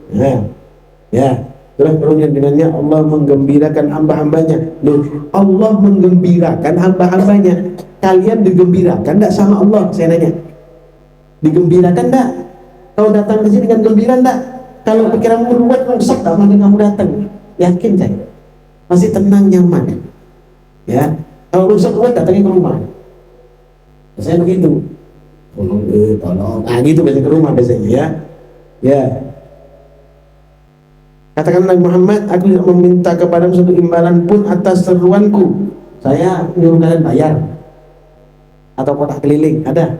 Ya. Terus kemudian dengannya Allah menggembirakan hamba-hambanya. Loh, Allah menggembirakan hamba-hambanya. Kalian digembirakan enggak sama Allah? Saya nanya. Digembirakan enggak? Kau datang ke sini dengan gembira enggak? Kalau pikiranmu ruwet rusak, tak mungkin kamu datang. Yakin saya? Masih tenang, nyaman. Ya. Kalau rusak ruwet, datangnya ke rumah. Saya begitu. Tolong. Nah, gitu biasanya ke rumah biasanya ya. Ya. Katakan Nabi Muhammad, aku tidak meminta kepadamu satu imbalan pun atas seruanku. Saya nyuruh kalian bayar atau kotak keliling, ada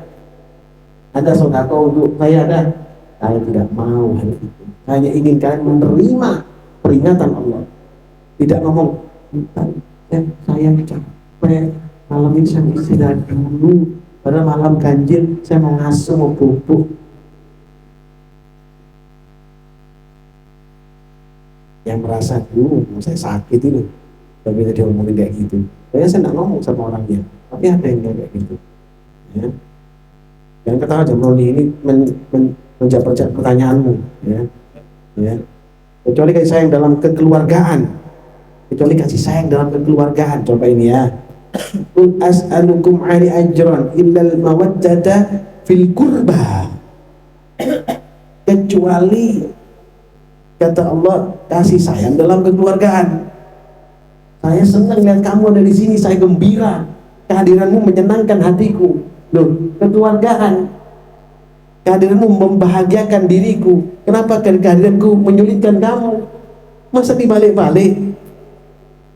sedekah untuk saya, ada. Saya tidak mau hal itu. Hanya ingin kalian menerima peringatan Allah. Tidak ngomong, saya capek, malam ini saya istirahat dulu, pada malam ganjil saya mau ngasuh, mau bubuk. Yang merasa saya sakit ini, tapi dia ngomongin kayak gitu. Saya tidak ngomong sama orangnya, tapi ada yang kayak gitu. Ya. Yang ketawa Jamroni ini menjawab pertanyaanmu, ya. Kecuali kasih sayang dalam kekeluargaan, Coba ini ya. Qul as'alukum 'alaihi ajran illal mawaddata fil qurba. Kecuali kata Allah, kasih sayang dalam kekeluargaan. Saya senang lihat kamu ada di sini, saya gembira. Kehadiranmu menyenangkan hatiku. Loh, kekeluargaan. Kehadiranmu membahagiakan diriku. Kenapa kehadiranku menyulitkan kamu? Masa dibalik-balik?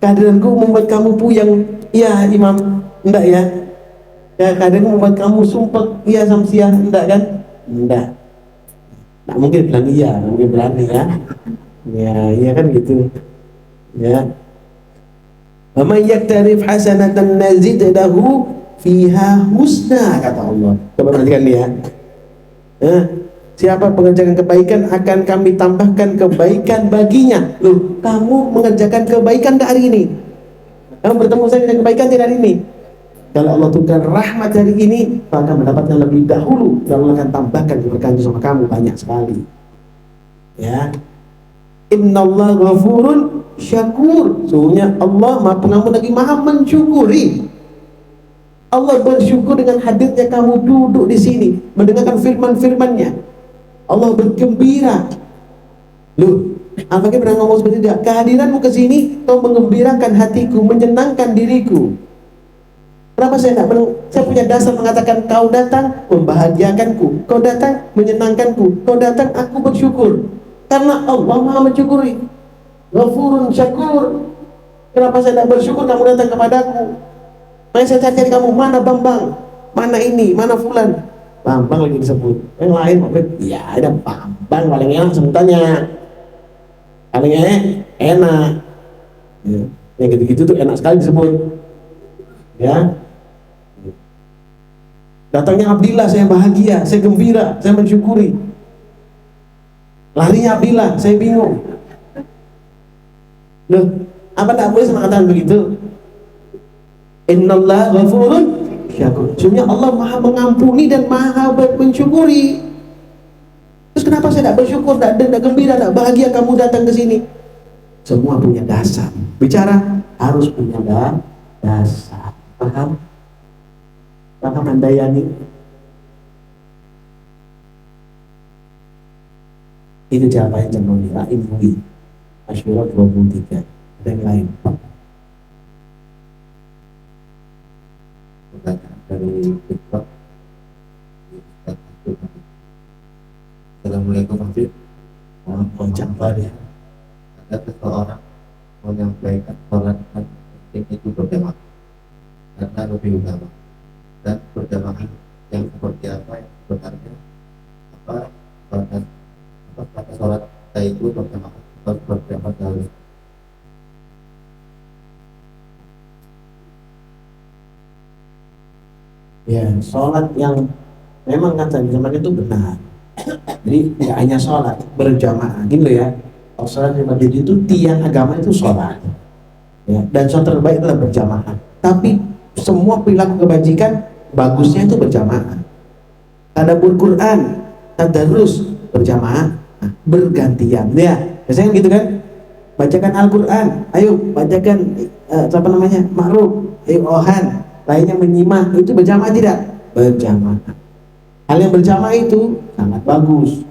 Kehadiranku membuat kamu puyeng. Iya, Imam. Enggak ya? Ya, kehadiranku membuat kamu sumpah. Iya, Samsiah. Enggak kan? Enggak. Nah, mungkin bilang iya, mungkin berani ya. Ya, iya kan gitu. Ya. Wa may yaktarif hasanatan nazid lahu fiha husna, kata Allah. Coba perhatikan dia. Siapa mengerjakan kebaikan akan kami tambahkan kebaikan baginya. Loh, kamu mengerjakan kebaikan tak hari ini? Kamu bertemu saya dengan kebaikan tidak hari ini? Kalau Allah turunkan rahmat hari ini, maka mendapatkan lebih dahulu, dan Allah akan tambahkan keberkahan sama kamu banyak sekali. Ya. Innallaha ghafurun syakur. Sesungguhnya Allah Maha Pengampun lagi Maha mensyukuri. Allah bersyukur dengan hadirnya kamu duduk di sini mendengarkan firman-firman-Nya. Allah bergembira. Loh, apakah pernah ngomong seperti itu? Kehadiranmu ke sini kau mengembirakan hatiku, menyenangkan diriku. Kenapa saya tidak saya punya dasar mengatakan kau datang membahagiakanku, kau datang menyenangkanku, kau datang aku bersyukur. Karena Allah Maha mensyukuri. Ghafurun syakur. Kenapa saya tidak bersyukur kamu datang kepadaku? Makanya saya cari kamu, mana Bambang, mana ini, mana Fulan. Bambang lagi disebut, yang lain ya ada Bambang paling enak sebutannya, paling enak ya. Yang gitu-gitu tuh enak sekali disebut ya. Datangnya Abdillah, saya bahagia, saya gembira, saya mensyukuri. Larinya Abdillah, saya bingung. Loh, apa tak boleh mengatakan begitu? Innallaha ghafurun syakur. Sebenarnya Allah Maha mengampuni dan Maha mensyukuri. Terus kenapa saya tidak bersyukur, tidak gembira, tidak bahagia kamu datang ke sini? Semua punya dasar. Bicara harus punya dasar. Paham? Paham Anda Yani? Itu jawabannya Jamal Raim Hui Asyura 23. Ada yang lain? Pertanyaan dari TikTok. Assalamualaikum Habib. Mohon jawab ya. Ada seseorang menyampaikan sholat dan penting itu berjamaah karena lebih utama, dan berjamaah yang seperti apa yang sebenarnya, apa sholat kita itu berjamaah atau seperti apa harus. Ya, sholat yang memang kata di zaman itu benar. Jadi tidak hanya sholat berjamaah, gitu ya. Kalau sholat di masjid itu tiang agama itu sholat. Ya, dan sholat terbaik adalah berjamaah. Tapi semua perilaku kebajikan bagusnya itu berjamaah. Tadabbur Quran, tadarus berjamaah, bergantian. Ya, biasanya gitu kan? Bacakan Al-Quran, ayo bacakan apa namanya? Ma'ruf, ayo ohan. Lainnya menyimak, itu berjamaah tidak? Berjamaah. Hal yang berjamaah itu sangat bagus.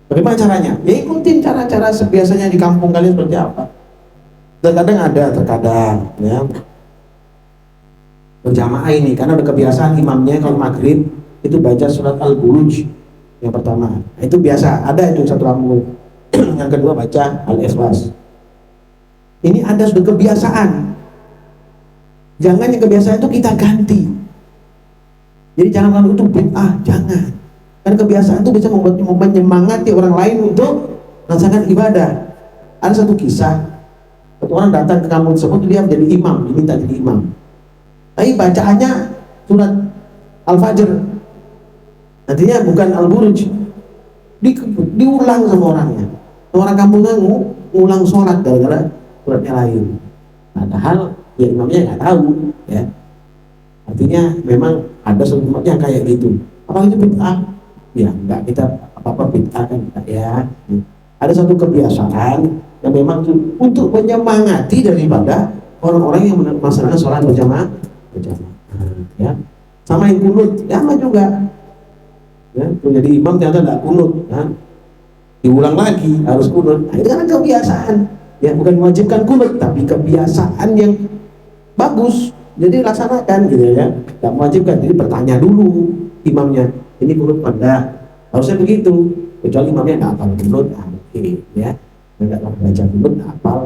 Bagaimana caranya? Ya ikutin cara-cara biasanya di kampung kalian seperti apa. Terkadang ada, terkadang ya. Berjamaah ini karena ada kebiasaan imamnya kalau maghrib itu baca surat Al-Buruj yang pertama. Itu biasa, ada itu satu rambut. Yang kedua baca Al-Ikhlas. Ini ada sudah kebiasaan. Jangan yang kebiasaan itu kita ganti. Jadi jangan kalau itu bid'ah, jangan. Karena kebiasaan itu bisa menyemangati orang lain untuk melaksanakan ibadah. Ada satu kisah, satu orang datang ke kampung tersebut, dia menjadi imam, diminta jadi imam. Tapi bacaannya surat Al-Fajr. Nantinya bukan Al-Buruj. Diulang sama orangnya. Orang kampungnya ngulang sholat gara-gara suratnya lain. Padahal ya imamnya nggak tahu ya. Artinya memang ada suatu tempat yang kayak gitu. Apa itu bid'ah? Ya enggak, kita apa-apa bid'ah kan enggak ya. Ada satu kebiasaan yang memang untuk menyemangati daripada orang-orang yang melaksanakan sholat berjamaah ya. Sama yang kunut, ya sama juga ya, menjadi imam ternyata tidak kunut ya. Diulang lagi harus kunut. Nah, itu kan kebiasaan ya, bukan mewajibkan kunut tapi kebiasaan yang bagus, jadi laksanakan gitu ya, tidak mewajibkan. Jadi bertanya dulu imamnya, ini kunut pada harusnya begitu, kecuali imamnya nggak hafal kunut, oke ya, nggak baca kunut, nggak hafal,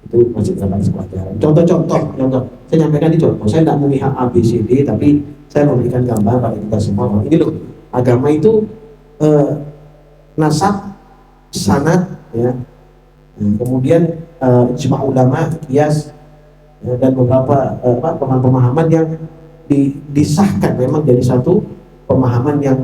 itu masih dapat pelajaran. Contoh, saya nyampaikan di contoh, saya tidak memihak A, B, C, D, tapi saya memberikan gambar pada kita semua. Ini loh, agama itu nasab, sanad, ya, kemudian ijma ulama, kias, dan beberapa pemahaman yang disahkan memang jadi satu pemahaman yang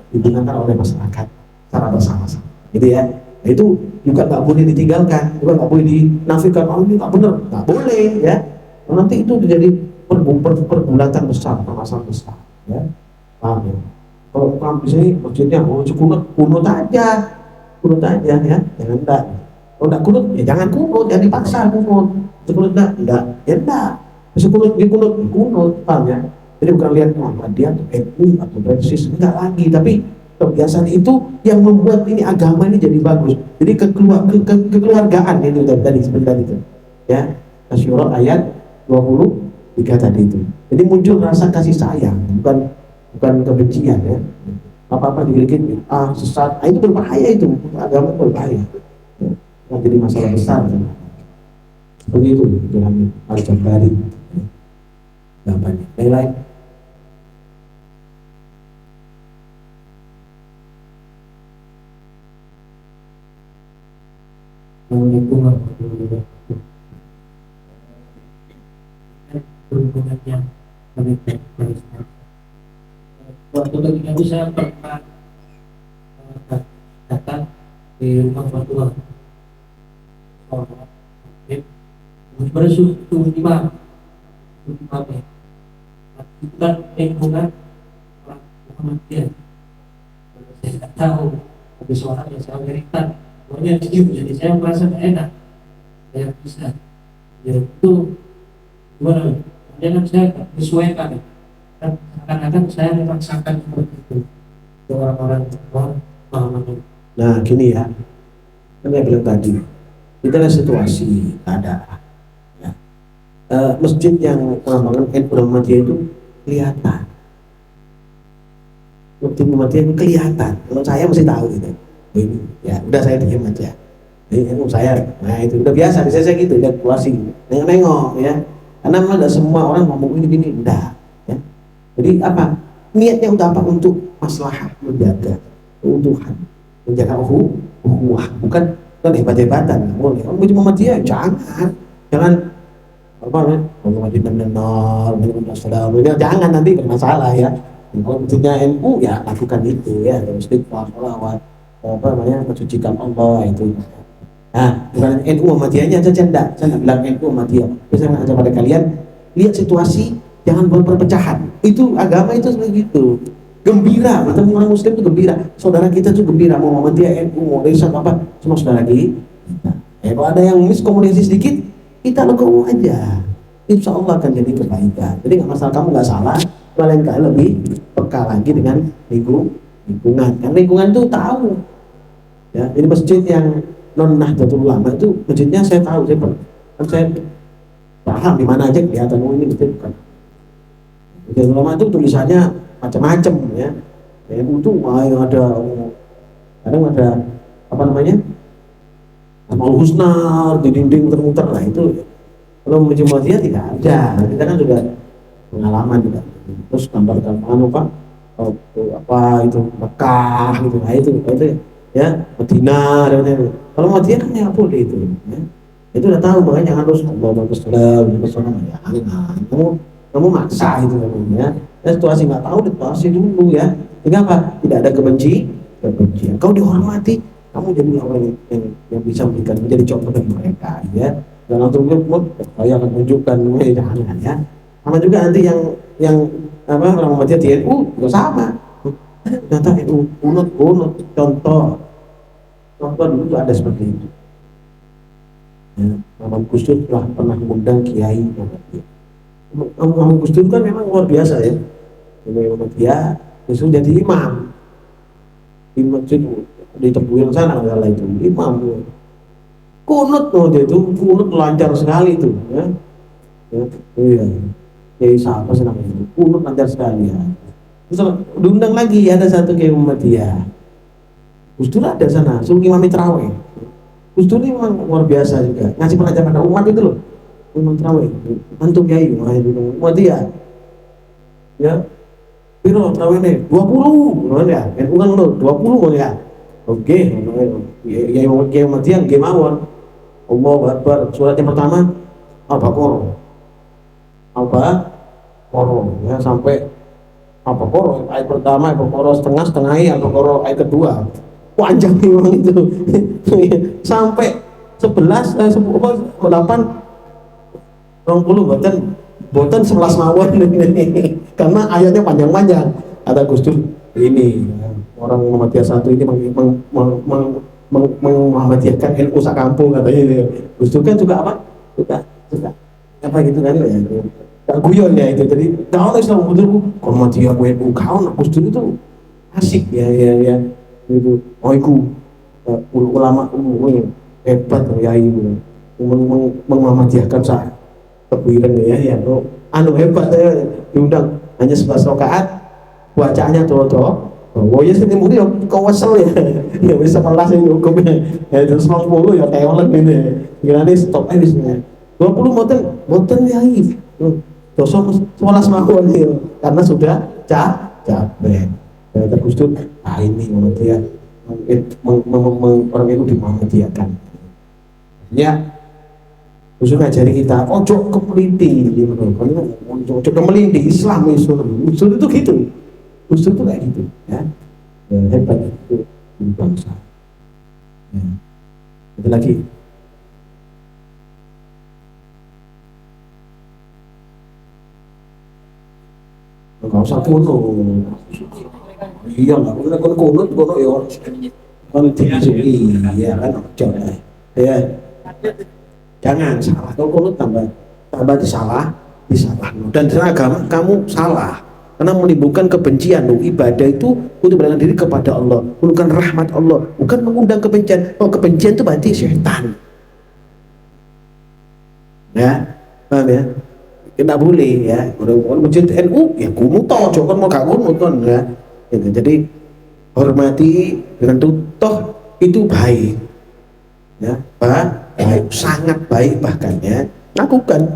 digunakan oleh masyarakat secara bersama-sama, gitu ya. Nah, itu juga nggak boleh ditinggalkan, juga nggak boleh dinafikan. Oh ini nggak benar, nggak boleh ya. Nanti itu menjadi pergulatan besar, permasalahan besar, ya. Paham ya? Kalau kamu di sini masjidnya kunut aja ya, jangan enggak. Kalau enggak kunut ya jangan kunut, jangan dipaksa kunut. Kunut enggak, ya enggak. Bisa kunut di kunut, paham ya? Jadi bukan lihat dia atau NU atau Brexit, enggak lagi, tapi kebiasaan itu yang membuat ini agama ini jadi bagus. Jadi kekeluargaan itu tadi sebentar itu. Ya, Asyura ayat 23 tadi itu. Jadi muncul rasa kasih sayang, bukan kebencian ya. Apa-apa dikit sesat, itu berbahaya itu. Agama itu berbahaya. Ya, jadi masalah besar. Begitu dalam Al-Jabari. Jawabannya. Lain-lain. Assalamualaikum warahmatullahi wabarakatuh. Berhubungan yang lebih baik. Waktu ketika itu saya pernah datang di rumah Fatua. Bersuhu imam ya. Bukan lingkungan orang Muhammadiyah. Saya tidak tahu tapi suaranya saya berikan. Pokoknya cium, jadi saya merasa tidak enak. Saya bisa, ya itu gimana? Jangan saya menyesuaikan. Dan akan-akan saya memaksakan seperti itu ke orang-orang paham. Nah gini ya, kan saya bilang tadi, kita ada situasi keadaan. Ya. Masjid yang penambangan NU Muhammadiyah itu kelihatan. Masjid Muhammadiyah itu kelihatan. Kalau saya mesti tahu gitu. Ini ya udah saya diam aja. Ini saya, nah itu udah biasa saya gitu, udah situasi nengok ya. Karena memang tidak semua orang ngomong ini gini, enggak. Ya. Jadi apa? Niatnya udah apa? Untuk maslahat, menjaga keutuhan, menjaga ukhuwah, bukan hebat-hebatan. Boleh. Kalau Muhammadiyah jangan apa namanya? Kalau wajib mendengar, jangan nanti bermasalah ya. Kalau maksudnya NU ya lakukan itu ya, istighfar, sholawat, apa namanya, mensucikan Allah itu. Nah, bukan NU Muhammadiyahnya saja enggak. Saya nggak bilang NU Muhammadiyah. Saya ngajak pada kalian lihat situasi, jangan buat perpecahan. Itu agama itu seperti itu. Gembira, bertemu orang Muslim itu gembira. Saudara kita tuh gembira, mau Muhammadiyah, NU, mau Islam apa, semua saudara kita. Kalau ada yang miskomunikasi sedikit, kita legowo aja. Insya Allah akan jadi kebaikan. Jadi nggak masalah, kamu nggak salah, melainkan lebih peka lagi dengan lingkungan. Kan lingkungan itu tahu. Ya, ini masjid yang non Nahdlatul Ulama itu masjidnya saya tahu, saya paham di mana aja kelihatan ini masjid bukan. Nahdlatul Ulama itu tulisannya macam-macam ya. NU itu ada kadang ada apa namanya? Asmaul Husna di dinding muter-muter lah itu. Kalau Muhammadiyah tidak ada. Kita kan juga pengalaman juga. Terus gambar-gambar apa itu Mekah gitu, nah itu ya Madinah. Kalau Muhammadiyah kan nggak boleh itu. Ya. Itu udah tahu, makanya harus Allahumma sholli ya. Kamu maksa itu namanya. Ya, situasi nggak tahu, situasi dulu ya. Sehingga apa? Tidak ada kebencian. Kau dihormati, kamu jadi orang yang bisa memberikan, menjadi contoh bagi mereka ya. Dan untuk saya akan tunjukkan jangan ya. Sama juga nanti yang apa orang Muhammadiyah di NU juga sama. Ternyata NU unut contoh dulu tuh ada seperti itu. Ya, Imam Gus Dur telah pernah mengundang Kiai Muhammadiyah. Imam Gus Dur kan memang luar biasa ya. Muhammadiyah disuruh jadi imam di masjid di Tebuireng sana adalah itu imam. Kunut tuh dia itu kunut lancar sekali itu ya. Iya. Kiai siapa sih namanya itu? Kunut lancar sekali ya. Terus diundang lagi ada satu Kiai Muhammadiyah. Gus Dur ada sana, suruh imam tarawih. Gus Dur ini memang luar biasa juga, ngasih pelajaran pada umat itu loh. Imam tarawih, antum Kiai Muhammadiyah. Ya. Piro tarawih nih? 20. Ya, kan bukan lo 20 ya. Oke, Kiai Muhammadiyah nggih mawon. Allahu Akbar. Surat yang pertama Al-Baqarah ya, sampai apa koro ayat pertama, ayat koro setengah ayat koro ayat kedua panjang memang itu sampai 11 8 20 boten 11 mawon karena ayatnya panjang-panjang. Kata Gus Dur ini orang Muhammadiyah satu ini Muhammadiyahkan NU sak kampung katanya itu. Gus Dur kan juga apa? Suka apa gitu kan ya. Gak guyon ya itu. Jadi kau Islam Gus Dur Muhammadiyah NU kau Gus Dur itu asik ya itu. Oh iku ulama hebat ya ibu Muhammadiyahkan sak kebuiran ya anu hebat ya diundang hanya 11 rakaat bacaannya doa-doa. Oh ya sini mungkin kau wasel ya bisa kelas ini hukumnya ya terus 90 ya teolen ini kira ini stop aja bisnya 20 boten ya dosa 11 mawon ya karena sudah capek kata Gus Dur ini Muhammadiyah orang itu dimuhammadiyahkan ya Gus Dur ngajari kita ojo kemeliti ojo kemeliti Islam Gus Dur itu gitu. Gus Dur itu kayak gitu ya hebat itu bangsa ya. Itu lagi nggak usah kuno iya nggak boleh kuno ya kan tinggi ya kan ojo ya jangan salah kalau kuno tambah disalah dan dengan agama kamu salah karena menimbulkan kebencian. Ibadah itu untuk beranikan diri kepada Allah, bukan rahmat Allah, bukan mengundang kebencian. Oh kebencian itu berarti setan ya, paham ya? Tidak boleh ya orang masjid NU ya kuno toh jangan mau gak kuno ya gitu. Jadi hormati dengan toh itu baik ya, baik sangat baik bahkan ya, lakukan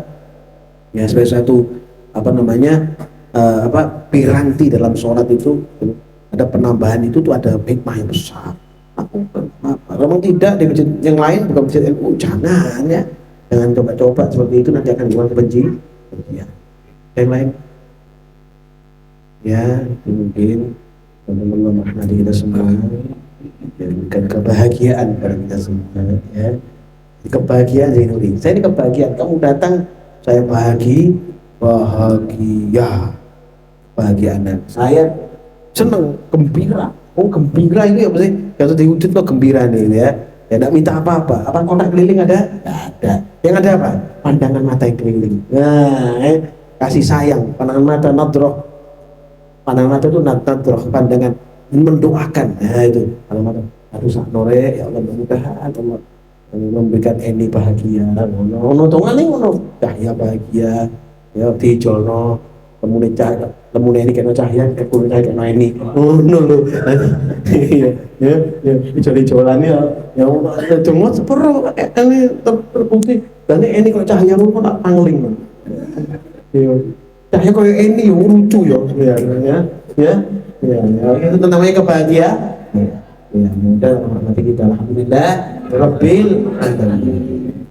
ya sebagai satu apa namanya piranti dalam sholat itu ada penambahan itu tuh ada hikmah yang besar. Lakukan kalau tidak di masjid yang lain bukan masjid NU jangan ya, jangan coba-coba seperti itu nanti akan buat kebencian ya. Yang lain ya mungkin teman-teman rahmati kita semua ya, berikan kebahagiaan pada kita semua ya, kebahagiaan Zainuddin. Saya ini kebahagiaan kamu datang saya bahagia anak saya seneng gembira. Oh gembira ini apa sih kalau diwujud kok gembira nih ya tidak minta apa-apa. Apa kotak keliling ada? Tidak ada. Yang ada apa? Pandangan mata yang keliling. Nah kasih sayang, pandangan mata nadroh, pandangan mata itu nadroh, pandangan mendoakan. Nah itu pandangan mata aduh sak nore ya Allah mudah-mudahan Allah memberikan ini bahagia ono tongan nih ono cahaya bahagia ya dijolno lemune cahaya lemune ini kena cahaya kekuatan cahaya kena ini ono lho ya dijol-jolan ya cuma sepero ini terbukti dan ini kalau cahaya lu kok pangling ya cahaya kayak ini lucu ya itu namanya kebahagiaan ya mudah menghormati kita alhamdulillah rabbil alamin.